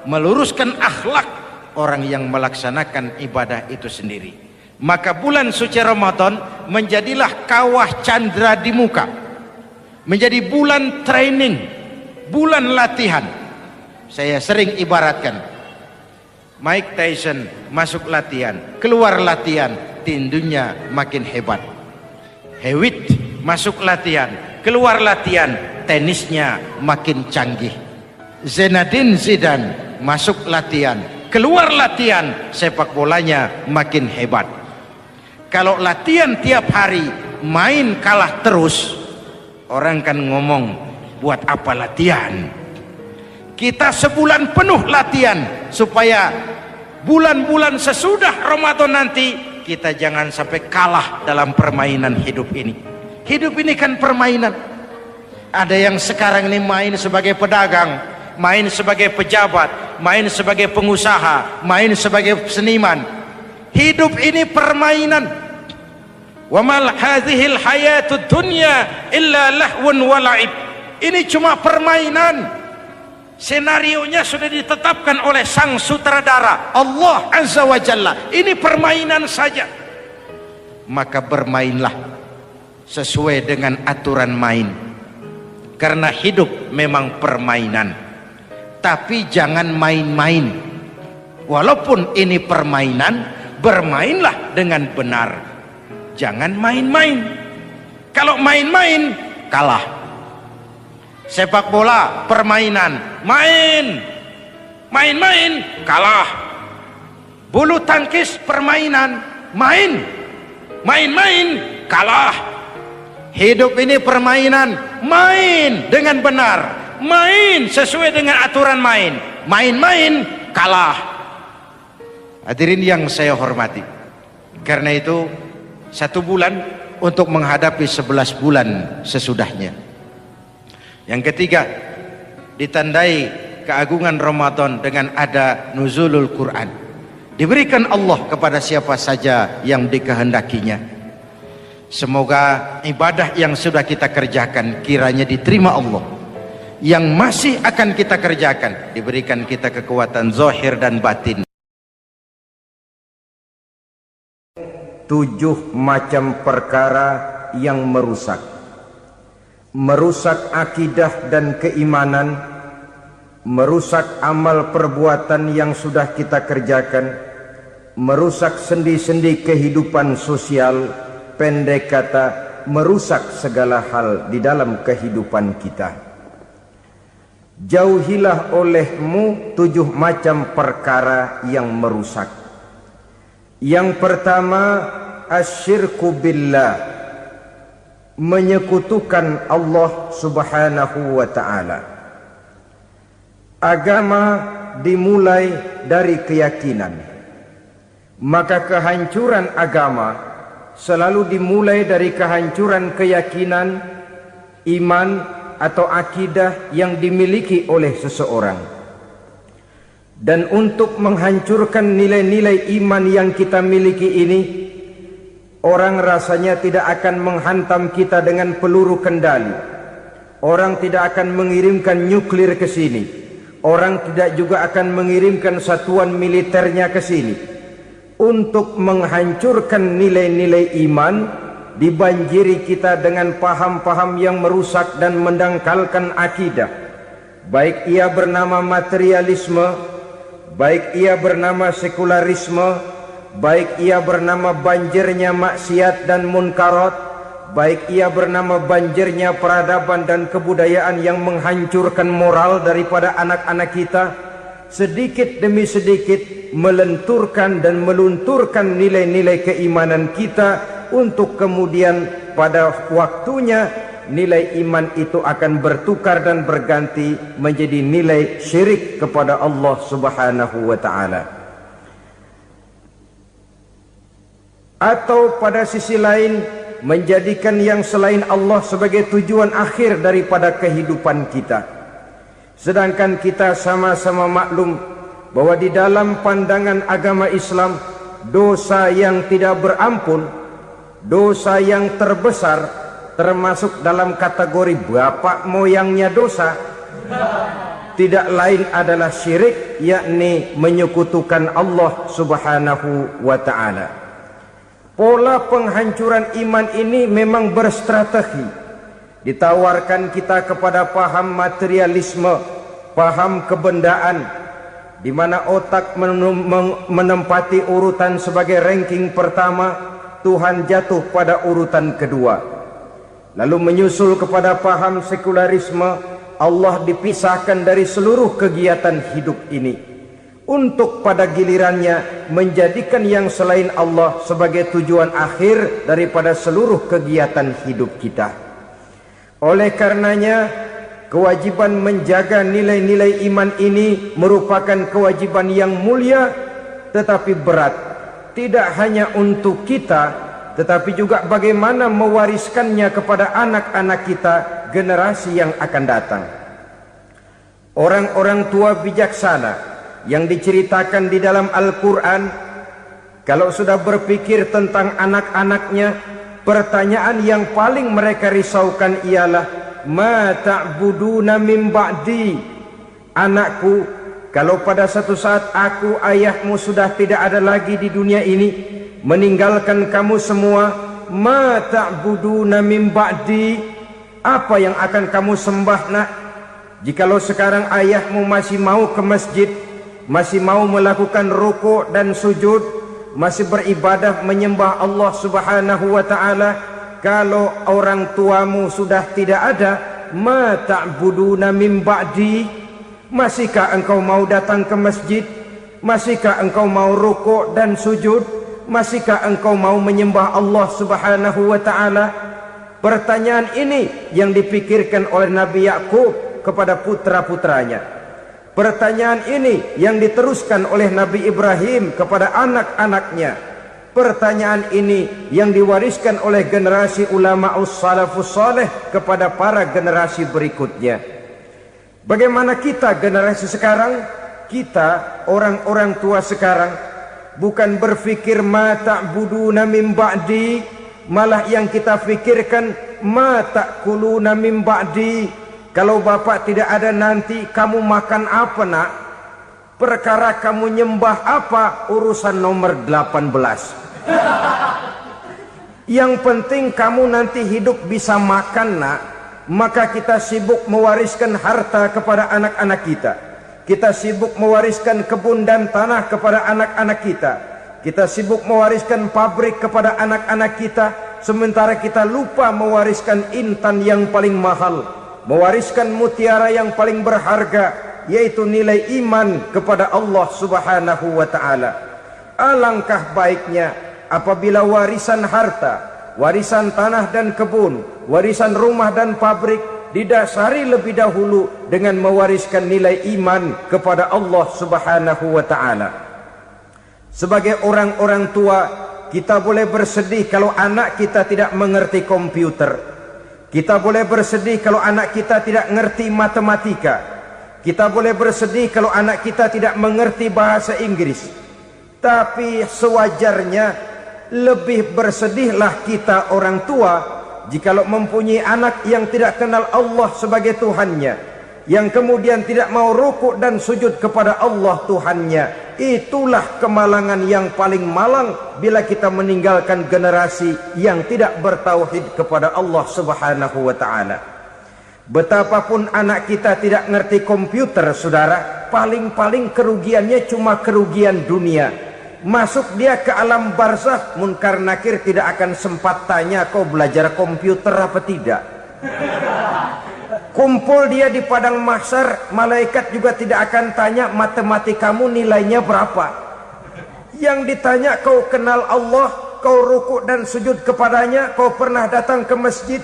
meluruskan akhlak orang yang melaksanakan ibadah itu sendiri. Maka bulan suci Ramadan menjadilah kawah candra di muka, menjadi bulan training, bulan latihan. Saya sering ibaratkan, Mike Tyson masuk latihan, keluar latihan, tindunya makin hebat. Hewitt masuk latihan, keluar latihan, tenisnya makin canggih. Zinedine Zidane masuk latihan, keluar latihan, sepak bolanya makin hebat. Kalau latihan tiap hari, main kalah terus, orang kan ngomong, buat apa latihan? Kita sebulan penuh latihan supaya bulan-bulan sesudah Ramadan nanti kita jangan sampai kalah dalam permainan hidup ini. Hidup ini kan permainan. Ada yang sekarang ini main sebagai pedagang, main sebagai pejabat, main sebagai pengusaha, main sebagai seniman. Hidup ini permainan. Wa mal hadhil hayatud dunya illa lahwun wa la'ib. Ini cuma permainan. Senarionya sudah ditetapkan oleh sang sutradara Allah Azza wa Jalla. Ini permainan saja. Maka bermainlah sesuai dengan aturan main, karena hidup memang permainan. Tapi jangan main-main. Walaupun ini permainan, bermainlah dengan benar. Jangan main-main. Kalau main-main, kalah. Sepak bola permainan, main-main kalah. Bulu tangkis permainan, main-main kalah. Hidup ini permainan, main dengan benar, main sesuai dengan aturan main, main-main kalah. Hadirin yang saya hormati, karena itu 1 bulan untuk menghadapi 11 bulan sesudahnya. Yang ketiga, ditandai keagungan Ramadan dengan ada nuzulul Quran. Diberikan Allah kepada siapa saja yang dikehendakinya. Semoga ibadah yang sudah kita kerjakan kiranya diterima Allah. Yang masih akan kita kerjakan diberikan kita kekuatan zahir dan batin. 7 macam perkara yang merusak akidah dan keimanan, merusak amal perbuatan yang sudah kita kerjakan, merusak sendi-sendi kehidupan sosial, pendek kata merusak segala hal di dalam kehidupan kita. Jauhilah olehmu 7 macam perkara yang merusak. Yang pertama, asyirku billah, menyekutukan Allah Subhanahu wa ta'ala. Agama dimulai dari keyakinan, maka kehancuran agama selalu dimulai dari kehancuran keyakinan, iman atau akidah yang dimiliki oleh seseorang. Dan untuk menghancurkan nilai-nilai iman yang kita miliki ini, orang rasanya tidak akan menghantam kita dengan peluru kendali. Orang tidak akan mengirimkan nuklir ke sini. Orang tidak juga akan mengirimkan satuan militernya ke sini. Untuk menghancurkan nilai-nilai iman, dibanjiri kita dengan paham-paham yang merusak dan mendangkalkan akidah. baik ia bernama materialisme, baik ia bernama sekularisme, baik ia bernama banjirnya maksiat dan munkarat, baik ia bernama banjirnya peradaban dan kebudayaan yang menghancurkan moral daripada anak-anak kita, sedikit demi sedikit melenturkan dan melunturkan nilai-nilai keimanan kita, untuk kemudian pada waktunya nilai iman itu akan bertukar dan berganti menjadi nilai syirik kepada Allah Subhanahu wa ta'ala. Atau pada sisi lain menjadikan yang selain Allah sebagai tujuan akhir daripada kehidupan kita. Sedangkan kita sama-sama maklum bahwa di dalam pandangan agama Islam, dosa yang tidak berampun, dosa yang terbesar, termasuk dalam kategori bapak moyangnya dosa, tidak lain adalah syirik, yakni menyekutukan Allah Subhanahu wa ta'ala. Pola penghancuran iman ini memang berstrategi. Ditawarkan kita kepada paham materialisme, paham kebendaan, di mana otak menempati urutan sebagai ranking pertama, Tuhan jatuh pada urutan kedua. Lalu menyusul kepada paham sekularisme, Allah dipisahkan dari seluruh kegiatan hidup ini, untuk pada gilirannya menjadikan yang selain Allah sebagai tujuan akhir daripada seluruh kegiatan hidup kita. Oleh karenanya, kewajiban menjaga nilai-nilai iman ini merupakan kewajiban yang mulia tetapi berat, tidak hanya untuk kita, tetapi juga bagaimana mewariskannya kepada anak-anak kita, generasi yang akan datang. Orang-orang tua bijaksana yang diceritakan di dalam Al-Quran, kalau sudah berpikir tentang anak-anaknya, pertanyaan yang paling mereka risaukan ialah, ma ta'buduna min ba'di. Anakku, kalau pada satu saat aku, ayahmu sudah tidak ada lagi di dunia ini, meninggalkan kamu semua, ma ta'buduna min ba'di, apa yang akan kamu sembah nak? Jikalau sekarang ayahmu masih mau ke masjid, masih mau melakukan rukuk dan sujud, masih beribadah menyembah Allah Subhanahu wa ta'ala, kalau orang tuamu sudah tidak ada, ma ta'buduna min ba'di, masihkah engkau mau datang ke masjid? Masihkah engkau mau rukuk dan sujud? Masihkah engkau mau menyembah Allah Subhanahu wa ta'ala? Pertanyaan ini yang dipikirkan oleh Nabi Yakub kepada putra-putranya. Pertanyaan ini yang diteruskan oleh Nabi Ibrahim kepada anak-anaknya. Pertanyaan ini yang diwariskan oleh generasi ulama salafus saleh kepada para generasi berikutnya. Bagaimana kita generasi sekarang? Kita orang-orang tua sekarang bukan berfikir ma ta'buduna min ba'di, malah yang kita fikirkan ma ta'kuluna min ba'di. Kalau bapak tidak ada nanti kamu makan apa nak? Perkara kamu nyembah apa, urusan nomor 18. Yang penting kamu nanti hidup bisa makan nak. Maka kita sibuk mewariskan harta kepada anak-anak kita. Kita sibuk mewariskan kebun dan tanah kepada anak-anak kita. Kita sibuk mewariskan pabrik kepada anak-anak kita, sementara kita lupa mewariskan intan yang paling mahal, mewariskan mutiara yang paling berharga, yaitu nilai iman kepada Allah Subhanahu wa ta'ala. Alangkah baiknya apabila warisan harta, warisan tanah dan kebun, warisan rumah dan pabrik didasari lebih dahulu dengan mewariskan nilai iman kepada Allah Subhanahu wa ta'ala. Sebagai orang-orang tua, kita boleh bersedih kalau anak kita tidak mengerti komputer. Kita boleh bersedih kalau anak kita tidak mengerti matematika. Kita boleh bersedih kalau anak kita tidak mengerti bahasa Inggris. Tapi sewajarnya lebih bersedihlah kita orang tua jikalau mempunyai anak yang tidak kenal Allah sebagai Tuhannya, yang kemudian tidak mau rukuk dan sujud kepada Allah Tuhannya. Itulah kemalangan yang paling malang bila kita meninggalkan generasi yang tidak bertauhid kepada Allah Subhanahu wa ta'ala. Betapapun anak kita tidak ngerti komputer, saudara, paling-paling kerugiannya cuma kerugian dunia. Masuk dia ke alam barzakh, munkar nakir tidak akan sempat tanya kau belajar komputer apa tidak. Kumpul dia di padang mahsyar, malaikat juga tidak akan tanya matematikamu nilainya berapa. Yang ditanya kau kenal Allah, kau rukuk dan sujud kepadanya, kau pernah datang ke masjid.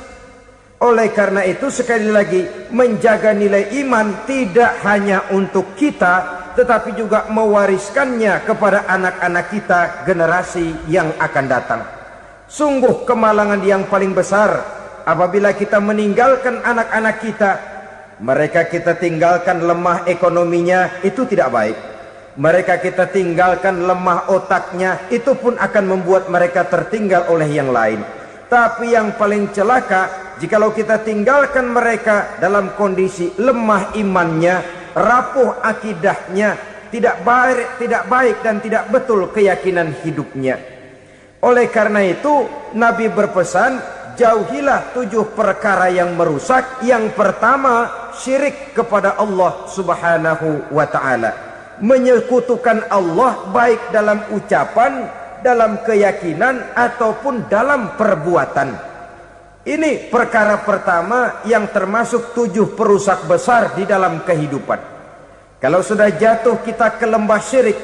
Oleh karena itu sekali lagi, menjaga nilai iman tidak hanya untuk kita, tetapi juga mewariskannya kepada anak-anak kita, generasi yang akan datang. Sungguh kemalangan yang paling besar apabila kita meninggalkan anak-anak kita. Mereka kita tinggalkan lemah ekonominya, itu tidak baik. Mereka kita tinggalkan lemah otaknya, itu pun akan membuat mereka tertinggal oleh yang lain. Tapi yang paling celaka, jikalau kita tinggalkan mereka dalam kondisi lemah imannya, rapuh akidahnya, tidak baik dan tidak betul keyakinan hidupnya. Oleh karena itu Nabi berpesan, jauhilah 7 perkara yang merusak. Yang pertama, syirik kepada Allah subhanahu wa ta'ala. Menyekutukan Allah baik dalam ucapan, dalam keyakinan ataupun dalam perbuatan. Ini perkara pertama yang termasuk 7 perusak besar di dalam kehidupan. Kalau sudah jatuh kita ke lembah syirik,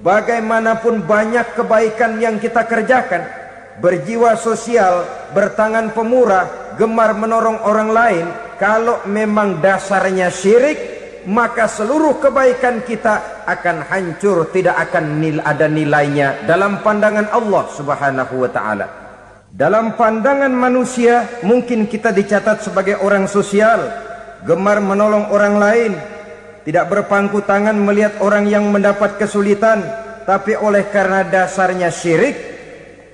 bagaimanapun banyak kebaikan yang kita kerjakan, berjiwa sosial, bertangan pemurah, gemar menolong orang lain, kalau memang dasarnya syirik, maka seluruh kebaikan kita akan hancur, tidak akan ada nilainya dalam pandangan Allah subhanahu wa ta'ala. Dalam pandangan manusia mungkin kita dicatat sebagai orang sosial, gemar menolong orang lain, tidak berpangku tangan melihat orang yang mendapat kesulitan. Tapi oleh karena dasarnya syirik,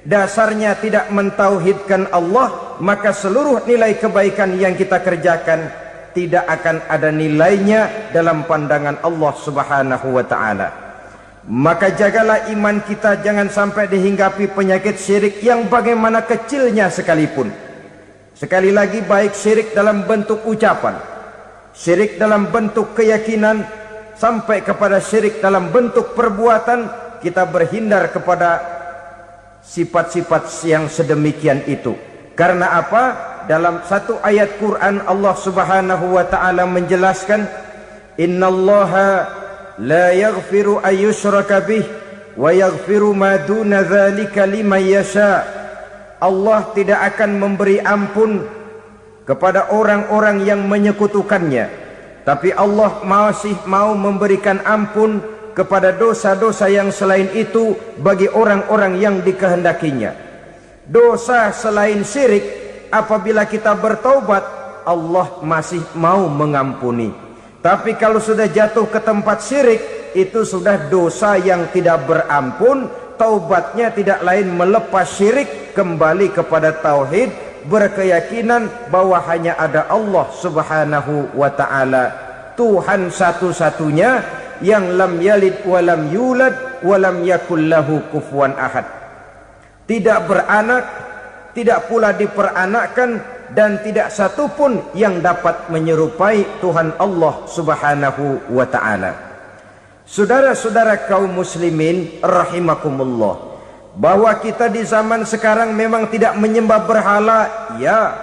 dasarnya tidak mentauhidkan Allah, maka seluruh nilai kebaikan yang kita kerjakan tidak akan ada nilainya dalam pandangan Allah subhanahu wa ta'ala. Maka jagalah iman kita, jangan sampai dihinggapi penyakit syirik yang bagaimana kecilnya sekalipun. Sekali lagi, baik syirik dalam bentuk ucapan, syirik dalam bentuk keyakinan, sampai kepada syirik dalam bentuk perbuatan, kita berhindar kepada sifat-sifat yang sedemikian itu. Karena apa? Dalam satu ayat Quran Allah subhanahu wa ta'ala menjelaskan, innallaha la yaghfiru ayyushraka bih wa yaghfiru ma duna dzalika liman yasha. Allah tidak akan memberi ampun kepada orang-orang yang menyekutukannya, tapi Allah masih mau memberikan ampun kepada dosa-dosa yang selain itu bagi orang-orang yang dikehendakinya. Dosa selain syirik, apabila kita bertaubat, Allah masih mau mengampuni. Tapi kalau sudah jatuh ke tempat syirik, itu sudah dosa yang tidak berampun. Taubatnya tidak lain melepas syirik, kembali kepada tauhid, berkeyakinan bahwa hanya ada Allah subhanahu wa ta'ala, Tuhan satu-satunya, yang lam yalid walam yulad walam yakul lahu kufuwan ahad. Tidak beranak, tidak pula diperanakkan, dan tidak satu pun yang dapat menyerupai Tuhan Allah subhanahu wa ta'ala. Saudara-saudara kaum muslimin rahimakumullah, bahwa kita di zaman sekarang memang tidak menyembah berhala, ya.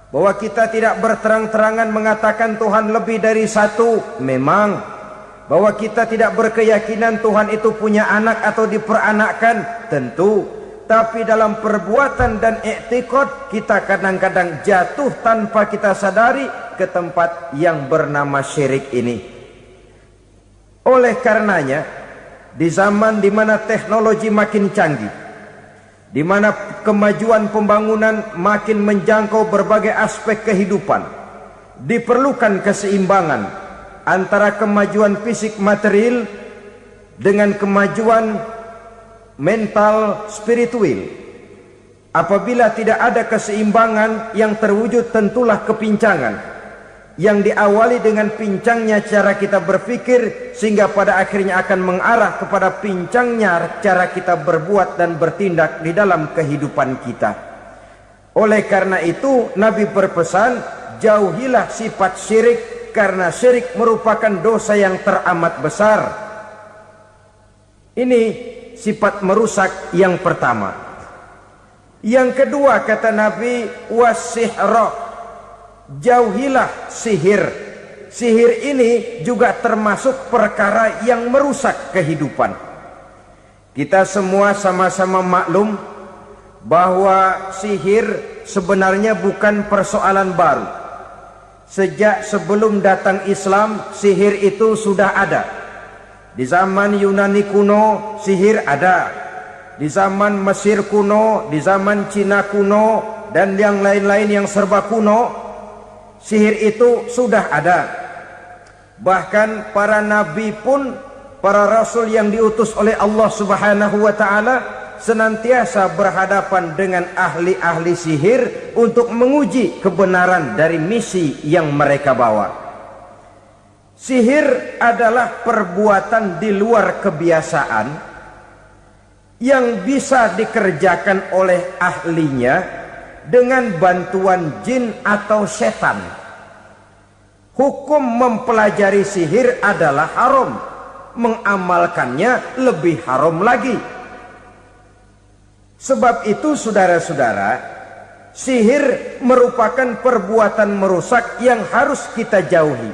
Bahwa kita tidak berterang-terangan mengatakan Tuhan lebih dari satu, memang. Bahwa kita tidak berkeyakinan Tuhan itu punya anak atau diperanakkan, tentu. Tapi dalam perbuatan dan i'tiqad, kita kadang-kadang jatuh tanpa kita sadari ke tempat yang bernama syirik ini. Oleh karenanya, di zaman di mana teknologi makin canggih, di mana kemajuan pembangunan makin menjangkau berbagai aspek kehidupan, diperlukan keseimbangan antara kemajuan fisik material dengan kemajuan mental spiritual. Apabila tidak ada keseimbangan, yang terwujud tentulah kepincangan, yang diawali dengan pincangnya cara kita berpikir, sehingga pada akhirnya akan mengarah kepada pincangnya cara kita berbuat dan bertindak di dalam kehidupan kita. Oleh karena itu Nabi berpesan, jauhilah sifat syirik, karena syirik merupakan dosa yang teramat besar. Ini sifat merusak yang pertama. Yang kedua, kata Nabi, wasihra, jauhilah sihir. Sihir ini juga termasuk perkara yang merusak kehidupan. Kita semua sama-sama maklum bahwa sihir sebenarnya bukan persoalan baru. Sejak sebelum datang Islam, sihir itu sudah ada. Di zaman Yunani kuno, sihir ada. Di zaman Mesir kuno, di zaman Cina kuno, dan yang lain-lain yang serba kuno, sihir itu sudah ada. Bahkan para nabi pun, para rasul yang diutus oleh Allah Subhanahu wa ta'ala, senantiasa berhadapan dengan ahli-ahli sihir untuk menguji kebenaran dari misi yang mereka bawa. Sihir adalah perbuatan di luar kebiasaan yang bisa dikerjakan oleh ahlinya dengan bantuan jin atau setan. Hukum mempelajari sihir adalah haram, mengamalkannya lebih haram lagi. Sebab itu saudara-saudara, sihir merupakan perbuatan merusak yang harus kita jauhi.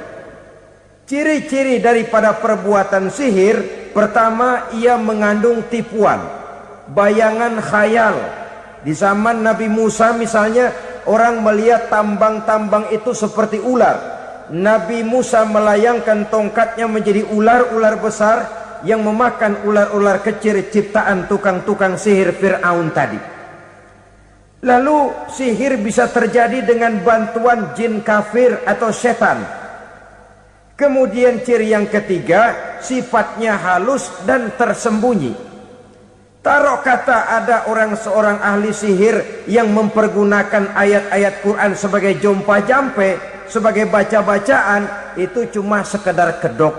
Ciri-ciri daripada perbuatan sihir, pertama, ia mengandung tipuan, bayangan khayal. Di zaman Nabi Musa misalnya, orang melihat tambang-tambang itu seperti ular. Nabi Musa melayangkan tongkatnya menjadi ular-ular besar yang memakan ular-ular kecil ciptaan tukang-tukang sihir Fir'aun tadi. Lalu sihir bisa terjadi dengan bantuan jin kafir atau setan. Kemudian ciri yang ketiga, sifatnya halus dan tersembunyi. Taruh kata ada seorang ahli sihir yang mempergunakan ayat-ayat Quran sebagai jompa-jampe, sebagai baca-bacaan, itu cuma sekedar kedok.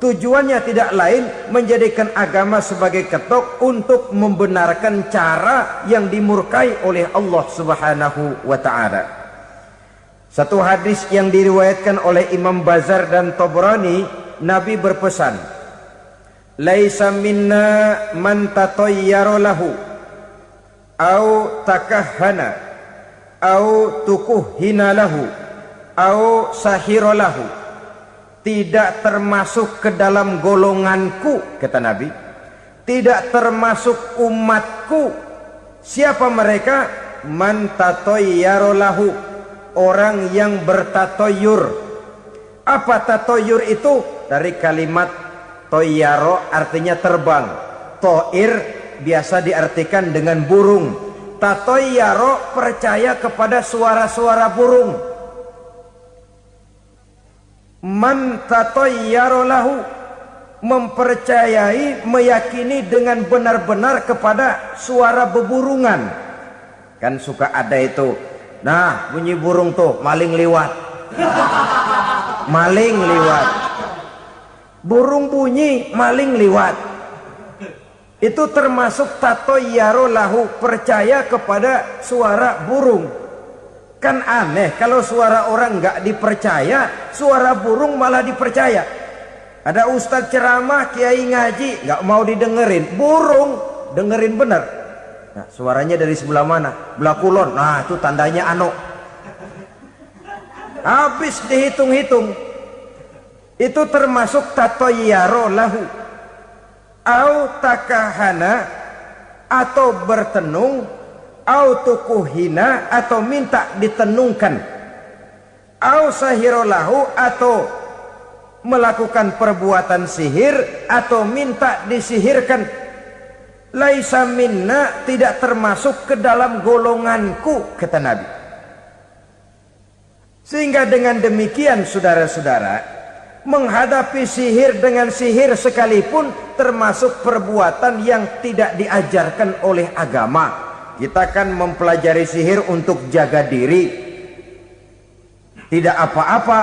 Tujuannya tidak lain menjadikan agama sebagai ketok untuk membenarkan cara yang dimurkai oleh Allah Subhanahu wa ta'ala. Satu hadis yang diriwayatkan oleh Imam Bazar dan Tabrani, Nabi berpesan, "Laisa minna man tatayyara lahu au takahhana au tukuhhina lahu au sahira lahu." Tidak termasuk ke dalam golonganku, kata Nabi. Tidak termasuk umatku. Siapa mereka? Man tatayyara lahu, orang yang bertatoyur. Apa tatoyur itu? Dari kalimat toyaro, artinya terbang. Toir biasa diartikan dengan burung. Tatoyaro percaya kepada suara-suara burung. Man tatayyara lahu, mempercayai, meyakini dengan benar-benar kepada suara beburungan. Kan suka ada itu, nah bunyi burung tuh, maling liwat. Maling liwat. Burung bunyi, maling liwat. Itu termasuk tatayyara lahu, percaya kepada suara burung. Kan aneh kalau suara orang nggak dipercaya, suara burung malah dipercaya. Ada ustadz ceramah, kiai ngaji, nggak mau didengerin, burung dengerin bener. Nah, suaranya dari sebelah mana? Belah kulon. Nah, itu tandanya ano. Habis dihitung-hitung, itu termasuk tatayyara lahu. Au takahana, atau bertenung, au tukuhina, atau minta ditenungkan, au sahirolahu, atau melakukan perbuatan sihir, atau minta disihirkan. Laisa minna, tidak termasuk ke dalam golonganku, kata Nabi. Sehingga dengan demikian saudara-saudara, menghadapi sihir dengan sihir sekalipun termasuk perbuatan yang tidak diajarkan oleh agama. Kita kan mempelajari sihir untuk jaga diri, tidak apa-apa.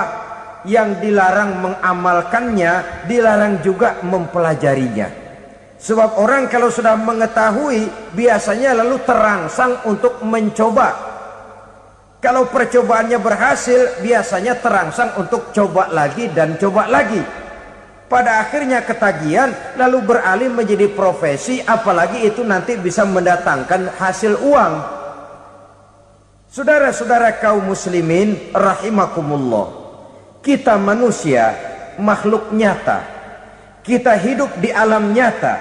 Yang dilarang mengamalkannya, dilarang juga mempelajarinya. Sebab orang kalau sudah mengetahui, biasanya lalu terangsang untuk mencoba. Kalau percobaannya berhasil, biasanya terangsang untuk coba lagi dan coba lagi. Pada akhirnya ketagihan, lalu beralih menjadi profesi, apalagi itu nanti bisa mendatangkan hasil uang. Saudara-saudara kaum muslimin rahimakumullah, kita manusia makhluk nyata, kita hidup di alam nyata,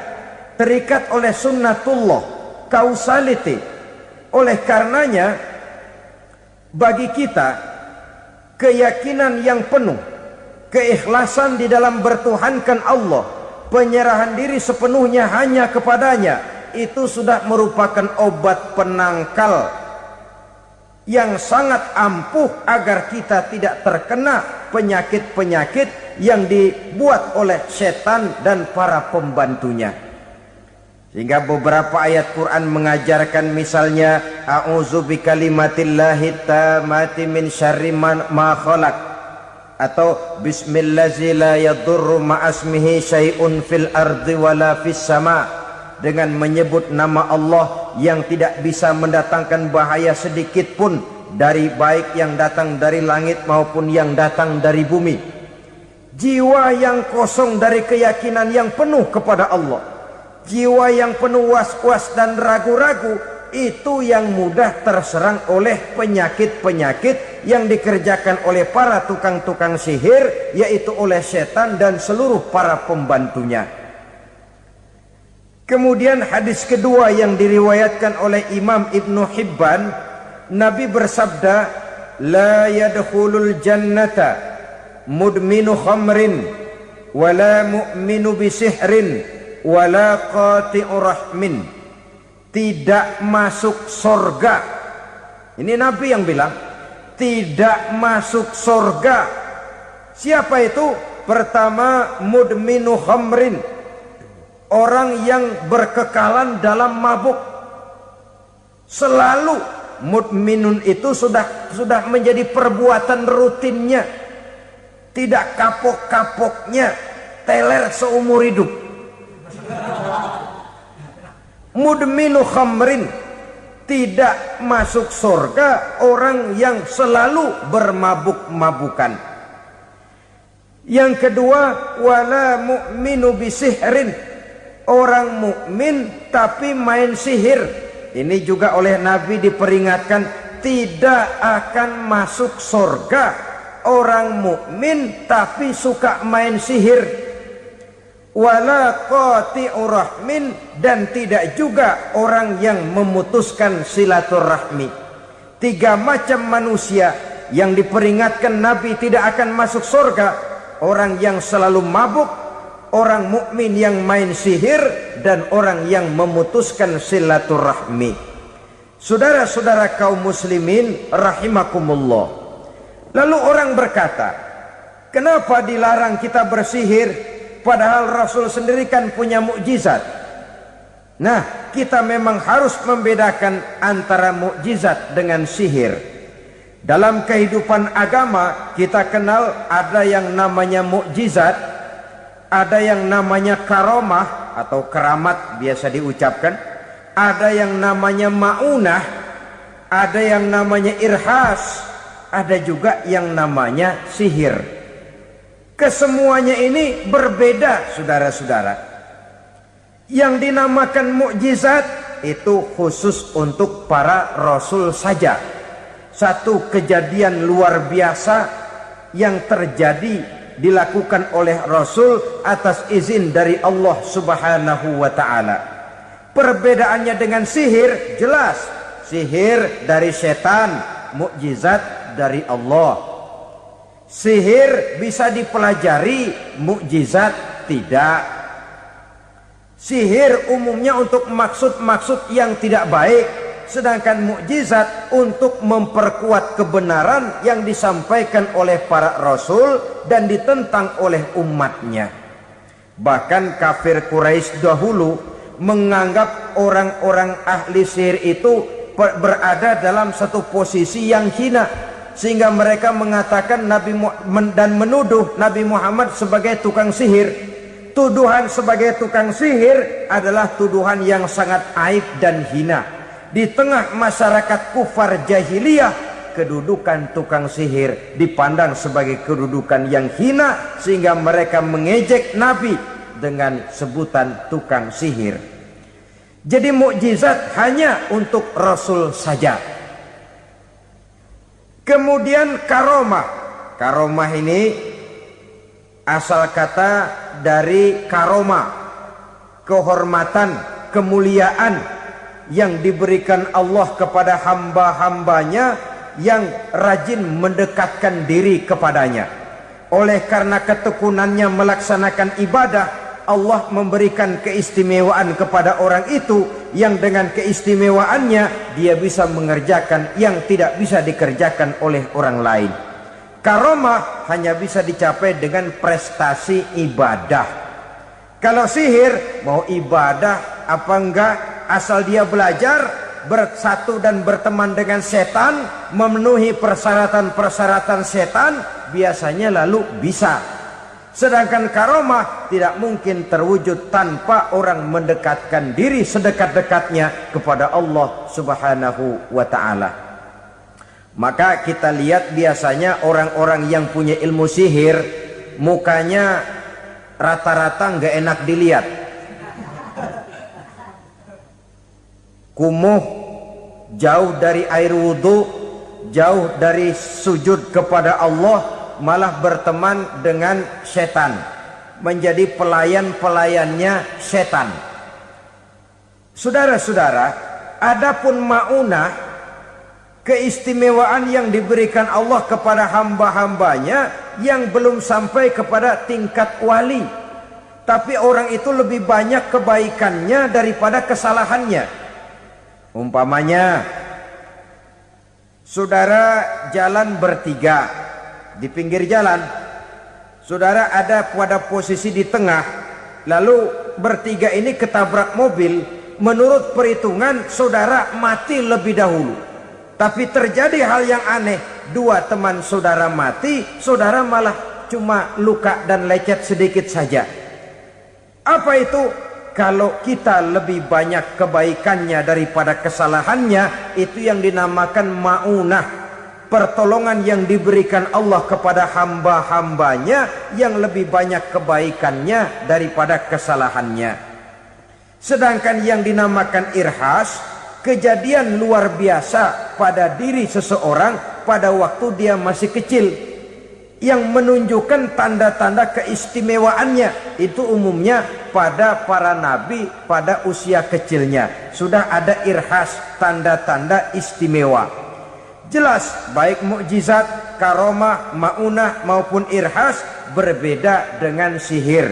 terikat oleh sunnatullah, causality. Oleh karenanya bagi kita keyakinan yang penuh, keikhlasan di dalam bertuhankan Allah, penyerahan diri sepenuhnya hanya kepadanya, itu sudah merupakan obat penangkal yang sangat ampuh agar kita tidak terkena penyakit-penyakit yang dibuat oleh setan dan para pembantunya. Sehingga beberapa ayat Quran mengajarkan, misalnya a'udzu bikalimatillahi tammati min syarri ma khalaq, atau bismillazi la yadurru ma'asmihi syai'un fil ardi wala fis sama, dengan menyebut nama Allah yang tidak bisa mendatangkan bahaya sedikit pun, dari baik yang datang dari langit maupun yang datang dari bumi. Jiwa yang kosong dari keyakinan yang penuh kepada Allah, jiwa yang penuh was-was dan ragu-ragu, itu yang mudah terserang oleh penyakit-penyakit yang dikerjakan oleh para tukang-tukang sihir, yaitu oleh setan dan seluruh para pembantunya. Kemudian hadis kedua yang diriwayatkan oleh Imam Ibnu Hibban, Nabi bersabda, la yadkhulul jannata mudminu khamrin wala mu'minu bisihrin wala qati'u rahmin. Tidak masuk surga. Ini Nabi yang bilang, tidak masuk surga. Siapa itu? Pertama, mudminu khamrin, orang yang berkekalan dalam mabuk. Selalu mudminun itu sudah menjadi perbuatan rutinnya, tidak kapok-kapoknya, teler seumur hidup. Mudminu khamrin, tidak masuk surga orang yang selalu bermabuk-mabukan. Yang kedua, wala mu'minu bisihrin, orang mukmin tapi main sihir. Ini juga oleh Nabi diperingatkan, tidak akan masuk surga orang mukmin tapi suka main sihir. Wala qati'u rahmin, dan tidak juga orang yang memutuskan silaturahmi. Tiga macam manusia yang diperingatkan Nabi tidak akan masuk surga: orang yang selalu mabuk, orang mukmin yang main sihir, dan orang yang memutuskan silaturahmi. Saudara-saudara kaum muslimin rahimakumullah. Lalu orang berkata, kenapa dilarang kita bersihir? Padahal Rasul sendiri kan punya mukjizat. Nah, kita memang harus membedakan antara mukjizat dengan sihir. Dalam kehidupan agama kita kenal ada yang namanya mukjizat, ada yang namanya karomah atau keramat biasa diucapkan, ada yang namanya maunah, ada yang namanya irhas, ada juga yang namanya sihir. Kesemuanya ini berbeda, saudara-saudara. Yang dinamakan mukjizat itu khusus untuk para rasul saja. Satu kejadian luar biasa yang terjadi dilakukan oleh rasul atas izin dari Allah Subhanahu wa taala. Perbedaannya dengan sihir jelas. Sihir dari setan, mukjizat dari Allah. Sihir bisa dipelajari, mukjizat tidak. Sihir umumnya untuk maksud-maksud yang tidak baik, sedangkan mukjizat untuk memperkuat kebenaran yang disampaikan oleh para rasul dan ditentang oleh umatnya. Bahkan kafir Quraisy dahulu menganggap orang-orang ahli sihir itu berada dalam satu posisi yang hina, sehingga mereka mengatakan dan menuduh Nabi Muhammad sebagai tukang sihir. Tuduhan sebagai tukang sihir adalah tuduhan yang sangat aib dan hina. Di tengah masyarakat kufar jahiliyah, kedudukan tukang sihir dipandang sebagai kedudukan yang hina, sehingga mereka mengejek Nabi dengan sebutan tukang sihir. Jadi mukjizat hanya untuk Rasul saja. Kemudian karomah. Karomah ini asal kata dari karoma, kehormatan, kemuliaan yang diberikan Allah kepada hamba-hambanya yang rajin mendekatkan diri kepadanya. Oleh karena ketekunannya melaksanakan ibadah, Allah memberikan keistimewaan kepada orang itu, yang dengan keistimewaannya dia bisa mengerjakan yang tidak bisa dikerjakan oleh orang lain. Karomah hanya bisa dicapai dengan prestasi ibadah. Kalau sihir mau ibadah apa enggak, asal dia belajar, bersatu dan berteman dengan setan, memenuhi persyaratan-persyaratan setan, biasanya lalu bisa. Sedangkan karomah tidak mungkin terwujud tanpa orang mendekatkan diri sedekat-dekatnya kepada Allah Subhanahu wa ta'ala. Maka kita lihat biasanya orang-orang yang punya ilmu sihir, mukanya rata-rata nggak enak dilihat. Kumuh, jauh dari air wudhu, jauh dari sujud kepada Allah, malah berteman dengan setan, menjadi pelayan-pelayannya setan. Saudara-saudara, adapun maunah, keistimewaan yang diberikan Allah kepada hamba-hambanya yang belum sampai kepada tingkat wali, tapi orang itu lebih banyak kebaikannya daripada kesalahannya. Umpamanya, saudara jalan bertiga di pinggir jalan, saudara ada pada posisi di tengah, lalu bertiga ini ketabrak mobil. Menurut perhitungan saudara mati lebih dahulu, tapi terjadi hal yang aneh, dua teman saudara mati, saudara malah cuma luka dan lecet sedikit saja. Apa itu? Kalau kita lebih banyak kebaikannya daripada kesalahannya, itu yang dinamakan maunah, pertolongan yang diberikan Allah kepada hamba-hambanya yang lebih banyak kebaikannya daripada kesalahannya. Sedangkan yang dinamakan irhas, kejadian luar biasa pada diri seseorang pada waktu dia masih kecil, yang menunjukkan tanda-tanda keistimewaannya. Itu umumnya pada para nabi pada usia kecilnya sudah ada irhas, tanda-tanda istimewa. Jelas baik mukjizat, karomah, maunah maupun irhas berbeda dengan sihir.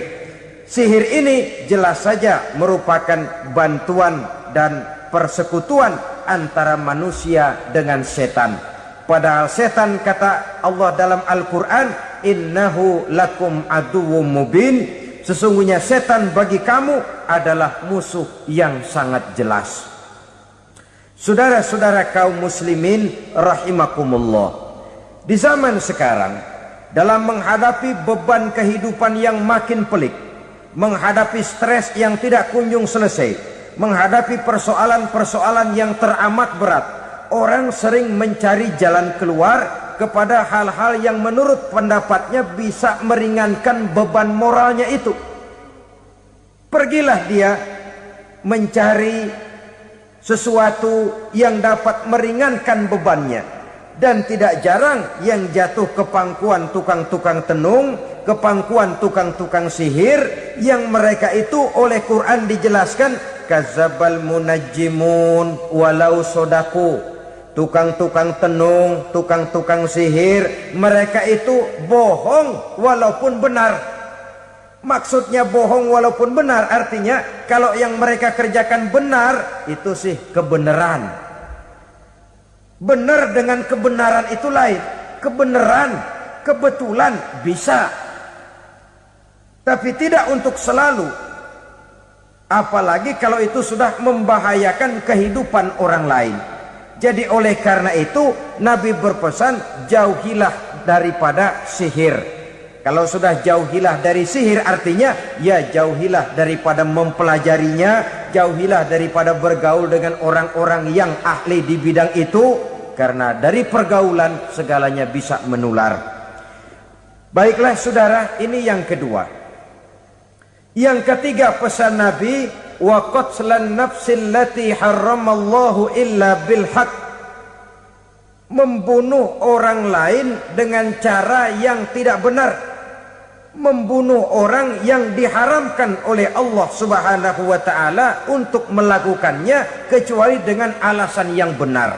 Sihir ini jelas saja merupakan bantuan dan persekutuan antara manusia dengan setan. Padahal setan, kata Allah dalam Al-Quran, innahu lakum aduwwum mubin, sesungguhnya setan bagi kamu adalah musuh yang sangat jelas. Saudara-saudara kaum muslimin rahimakumullah, di zaman sekarang dalam menghadapi beban kehidupan yang makin pelik, menghadapi stres yang tidak kunjung selesai, menghadapi persoalan-persoalan yang teramat berat, orang sering mencari jalan keluar kepada hal-hal yang menurut pendapatnya bisa meringankan beban moralnya itu. Pergilah dia mencari sesuatu yang dapat meringankan bebannya. Dan tidak jarang yang jatuh ke pangkuan tukang-tukang tenung, ke pangkuan tukang-tukang sihir, yang mereka itu oleh Quran dijelaskan kazabal munajjimun walau sodaku. Tukang-tukang tenung, tukang-tukang sihir, mereka itu bohong walaupun benar. Maksudnya bohong walaupun benar, artinya kalau yang mereka kerjakan benar, itu sih kebenaran. Benar dengan kebenaran itu lain. Kebenaran, kebetulan bisa, tapi tidak untuk selalu. Apalagi kalau itu sudah membahayakan kehidupan orang lain. Jadi oleh karena itu Nabi berpesan, jauhilah daripada sihir. Kalau sudah jauhilah dari sihir, artinya ya jauhilah daripada mempelajarinya, jauhilah daripada bergaul dengan orang-orang yang ahli di bidang itu. karena dari pergaulan segalanya bisa menular. Baiklah saudara, ini yang kedua. Yang ketiga pesan Nabi, wa qatlan nafsil lati harramallahu illa bil haq. Membunuh orang lain dengan cara yang tidak benar. Membunuh orang yang diharamkan oleh Allah Subhanahu wa taala untuk melakukannya kecuali dengan alasan yang benar.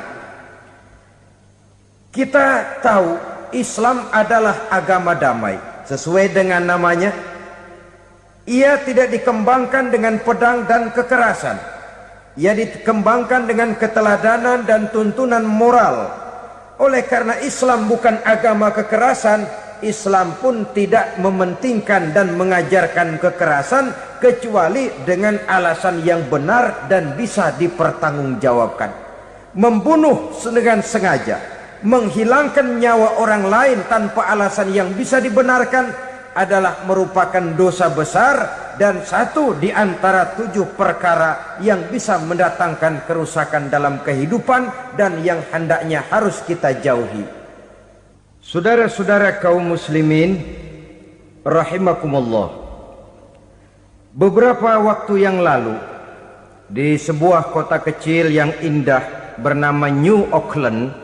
Kita tahu Islam adalah agama damai. Sesuai dengan namanya, ia tidak dikembangkan dengan pedang dan kekerasan. Ia dikembangkan dengan keteladanan dan tuntunan moral. Oleh karena Islam bukan agama kekerasan, Islam pun tidak mementingkan dan mengajarkan kekerasan kecuali dengan alasan yang benar dan bisa dipertanggungjawabkan. Membunuh dengan sengaja, menghilangkan nyawa orang lain tanpa alasan yang bisa dibenarkan adalah merupakan dosa besar dan satu di antara 7 perkara yang bisa mendatangkan kerusakan dalam kehidupan dan yang hendaknya harus kita jauhi. Saudara-saudara kaum muslimin rahimakumullah, beberapa waktu yang lalu di sebuah kota kecil yang indah bernama New Auckland.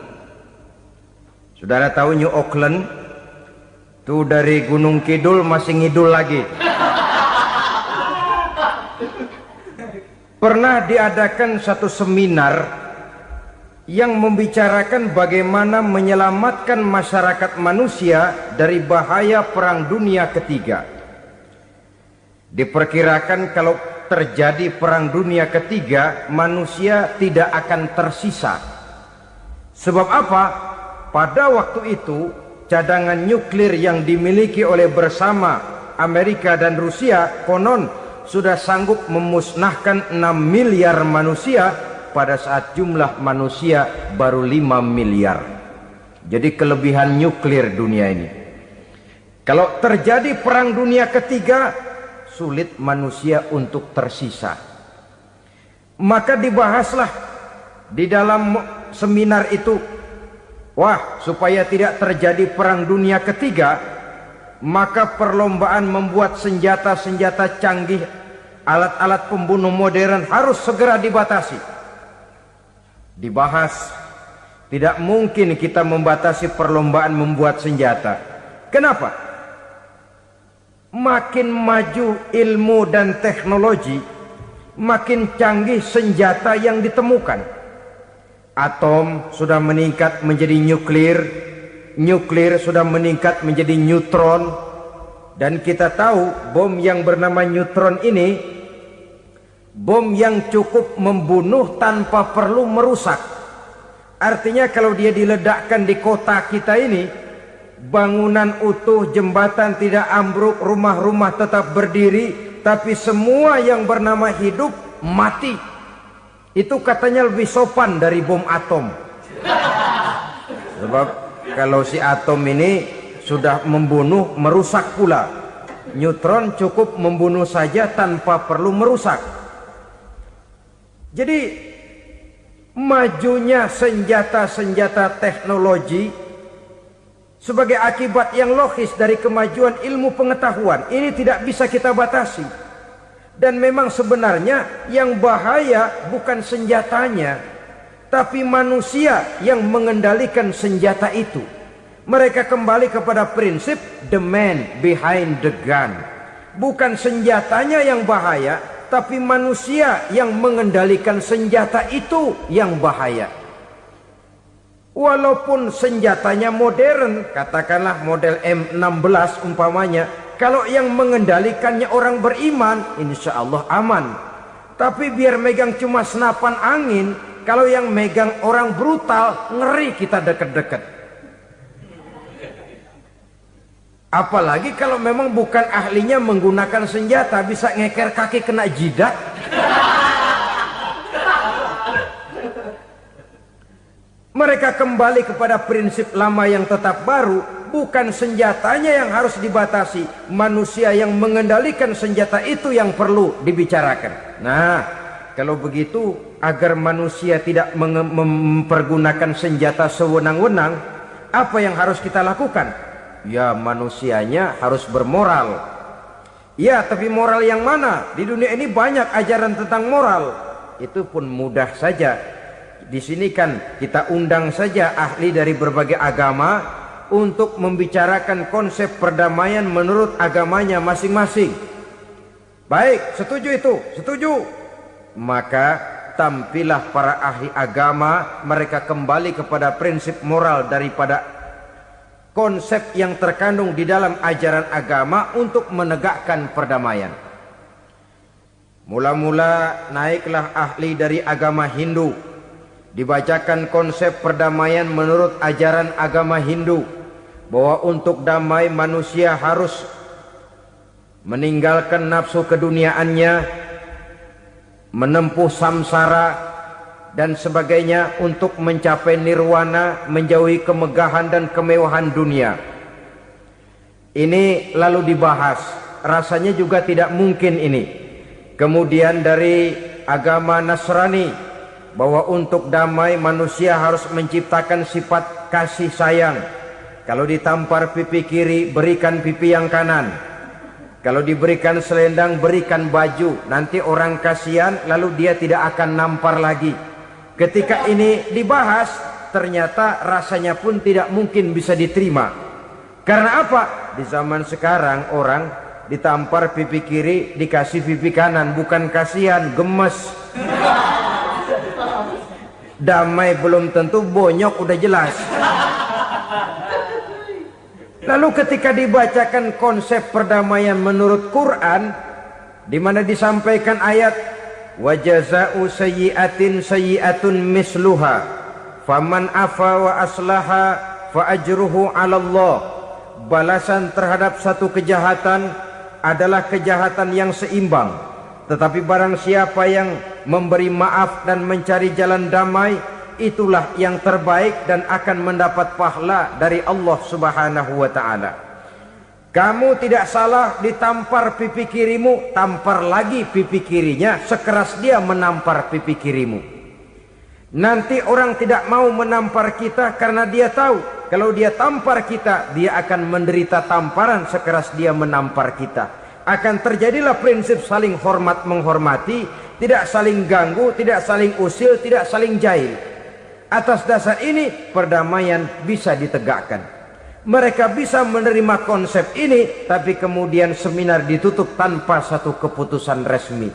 Saudara tahu New Auckland? Itu dari Gunung Kidul masih ngidul lagi. Pernah diadakan satu seminar yang membicarakan bagaimana menyelamatkan masyarakat manusia dari bahaya Perang Dunia Ketiga. Diperkirakan kalau terjadi Perang Dunia Ketiga, manusia tidak akan tersisa. Sebab apa? Pada waktu itu, cadangan nuklir yang dimiliki oleh bersama Amerika dan Rusia konon sudah sanggup memusnahkan 6 miliar manusia pada saat jumlah manusia baru 5 miliar. Jadi kelebihan nuklir dunia ini. Kalau terjadi Perang Dunia Ketiga, sulit manusia untuk tersisa. Maka dibahaslah di dalam seminar itu, wah, supaya tidak terjadi Perang Dunia Ketiga, maka perlombaan membuat senjata-senjata canggih, alat-alat pembunuh modern harus segera dibatasi. Dibahas, tidak mungkin kita membatasi perlombaan membuat senjata. Kenapa? Makin maju ilmu dan teknologi, makin canggih senjata yang ditemukan. Atom sudah meningkat menjadi nuklir, nuklir sudah meningkat menjadi neutron, dan kita tahu bom yang bernama neutron ini bom yang cukup membunuh tanpa perlu merusak. Artinya kalau dia diledakkan di kota kita ini, bangunan utuh, jembatan tidak ambruk, rumah-rumah tetap berdiri, tapi semua yang bernama hidup mati. Itu katanya lebih sopan dari bom atom. Sebab kalau si atom ini sudah membunuh, merusak pula. Neutron cukup membunuh saja tanpa perlu merusak. Jadi majunya senjata-senjata teknologi sebagai akibat yang logis dari kemajuan ilmu pengetahuan ini tidak bisa kita batasi. Dan memang sebenarnya yang bahaya bukan senjatanya, tapi manusia yang mengendalikan senjata itu. Mereka kembali kepada prinsip the man behind the gun. Bukan senjatanya yang bahaya, tapi manusia yang mengendalikan senjata itu yang bahaya. Walaupun senjatanya modern, katakanlah model M16 umpamanya, kalau yang mengendalikannya orang beriman, insya Allah aman. Tapi biar megang cuma senapan angin, kalau yang megang orang brutal, ngeri kita deket-deket. Apalagi kalau memang bukan ahlinya menggunakan senjata, bisa ngeker kaki kena jidat. Mereka kembali kepada prinsip lama yang tetap baru, bukan senjatanya yang harus dibatasi, manusia yang mengendalikan senjata itu yang perlu dibicarakan. Nah, kalau begitu agar manusia tidak mempergunakan senjata sewenang-wenang, apa yang harus kita lakukan? Ya, manusianya harus bermoral. Ya, tapi moral yang mana? Di dunia ini banyak ajaran tentang moral. Itu pun mudah saja. Di sini kan kita undang saja ahli dari berbagai agama untuk membicarakan konsep perdamaian menurut agamanya masing-masing. Baik, setuju itu? Setuju. Maka tampillah para ahli agama, mereka kembali kepada prinsip moral daripada konsep yang terkandung di dalam ajaran agama untuk menegakkan perdamaian. Mula-mula naiklah ahli dari agama Hindu, dibacakan konsep perdamaian menurut ajaran agama Hindu, bahwa untuk damai manusia harus meninggalkan nafsu keduniaannya, menempuh samsara dan sebagainya untuk mencapai nirwana, menjauhi kemegahan dan kemewahan dunia. Ini lalu dibahas, rasanya juga tidak mungkin ini. Kemudian dari agama Nasrani, bahwa untuk damai manusia harus menciptakan sifat kasih sayang. Kalau ditampar pipi kiri, berikan pipi yang kanan. Kalau diberikan selendang, berikan baju. Nanti orang kasihan, lalu dia tidak akan nampar lagi. Ketika ini dibahas, ternyata rasanya pun tidak mungkin bisa diterima. Karena apa? Di zaman sekarang orang ditampar pipi kiri, dikasih pipi kanan. Bukan kasihan, gemes. Damai belum tentu, bonyok udah jelas. Lalu ketika dibacakan konsep perdamaian menurut Quran, di mana disampaikan ayat wa jazaa'u sayyi'atin sayyi'atun misluha faman afa wa aslaha fa ajruhu 'ala Allah. Balasan terhadap satu kejahatan adalah kejahatan yang seimbang, tetapi barang siapa yang memberi maaf dan mencari jalan damai, itulah yang terbaik dan akan mendapat pahala dari Allah Subhanahu wa ta'ala. Kamu tidak salah ditampar pipi kirimu, tampar lagi pipi kirinya sekeras dia menampar pipi kirimu. Nanti orang tidak mau menampar kita karena dia tahu kalau dia tampar kita, dia akan menderita tamparan sekeras dia menampar kita. Akan terjadilah prinsip saling hormat menghormati, tidak saling ganggu, tidak saling usil, tidak saling jahil. Atas dasar ini perdamaian bisa ditegakkan. Mereka bisa menerima konsep ini, tapi kemudian seminar ditutup tanpa satu keputusan resmi.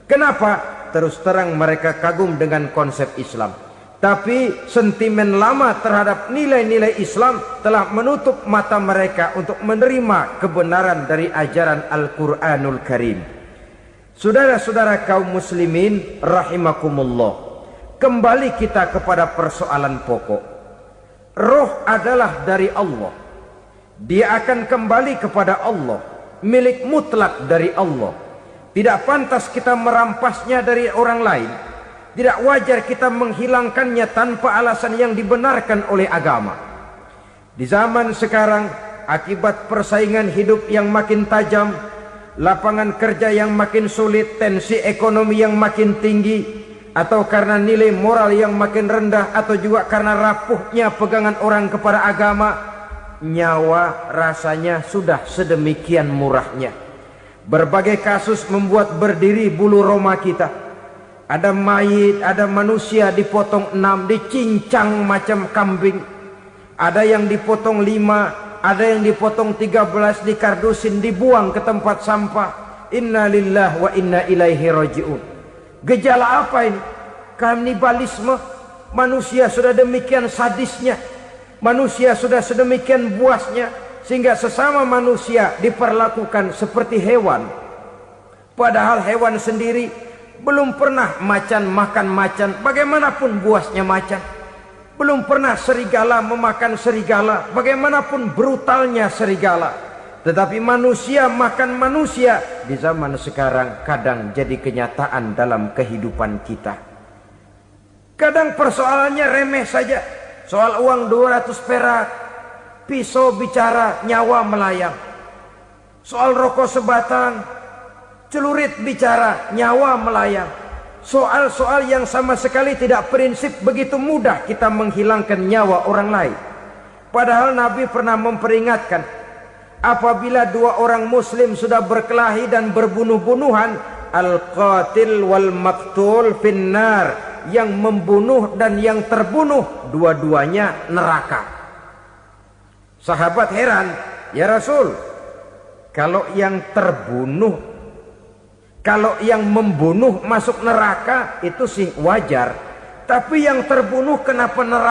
Kenapa? Terus terang mereka kagum dengan konsep Islam, tapi sentimen lama terhadap nilai-nilai Islam telah menutup mata mereka untuk menerima kebenaran dari ajaran Al-Quranul Karim. Saudara-saudara kaum muslimin rahimakumullah, kembali kita kepada persoalan pokok. Roh adalah dari Allah. Dia akan kembali kepada Allah, milik mutlak dari Allah. Tidak pantas kita merampasnya dari orang lain. Tidak wajar kita menghilangkannya tanpa alasan yang dibenarkan oleh agama. Di zaman sekarang, akibat persaingan hidup yang makin tajam, lapangan kerja yang makin sulit, tensi ekonomi yang makin tinggi, atau karena nilai moral yang makin rendah, atau juga karena rapuhnya pegangan orang kepada agama, nyawa rasanya sudah sedemikian murahnya. Berbagai kasus membuat berdiri bulu roma kita. Ada mayit, ada manusia dipotong 6, dicincang macam kambing. Ada yang dipotong 5, ada yang dipotong 13, dikardusin, dibuang ke tempat sampah. Inna lillahi wa inna ilaihi raji'un. Gejala apa ini? Kanibalisme. Manusia sudah demikian sadisnya, manusia sudah sedemikian buasnya, sehingga sesama manusia diperlakukan seperti hewan. Padahal hewan sendiri belum pernah macan makan macan, bagaimanapun buasnya macan. Belum pernah serigala memakan serigala, bagaimanapun brutalnya serigala. Tetapi manusia makan manusia di zaman sekarang kadang jadi kenyataan dalam kehidupan kita. Kadang persoalannya remeh saja. Soal uang 200 perak, pisau bicara, nyawa melayang. Soal rokok sebatang, celurit bicara, nyawa melayang. soal-soal yang sama sekali tidak prinsip, begitu mudah kita menghilangkan nyawa orang lain. Padahal Nabi pernah memperingatkan, apabila dua orang muslim sudah berkelahi dan berbunuh-bunuhan, al-qatil wal maktul finnar, yang membunuh dan yang terbunuh dua-duanya neraka. Sahabat heran, ya Rasul, kalau yang membunuh masuk neraka itu sih wajar, tapi yang terbunuh kenapa neraka?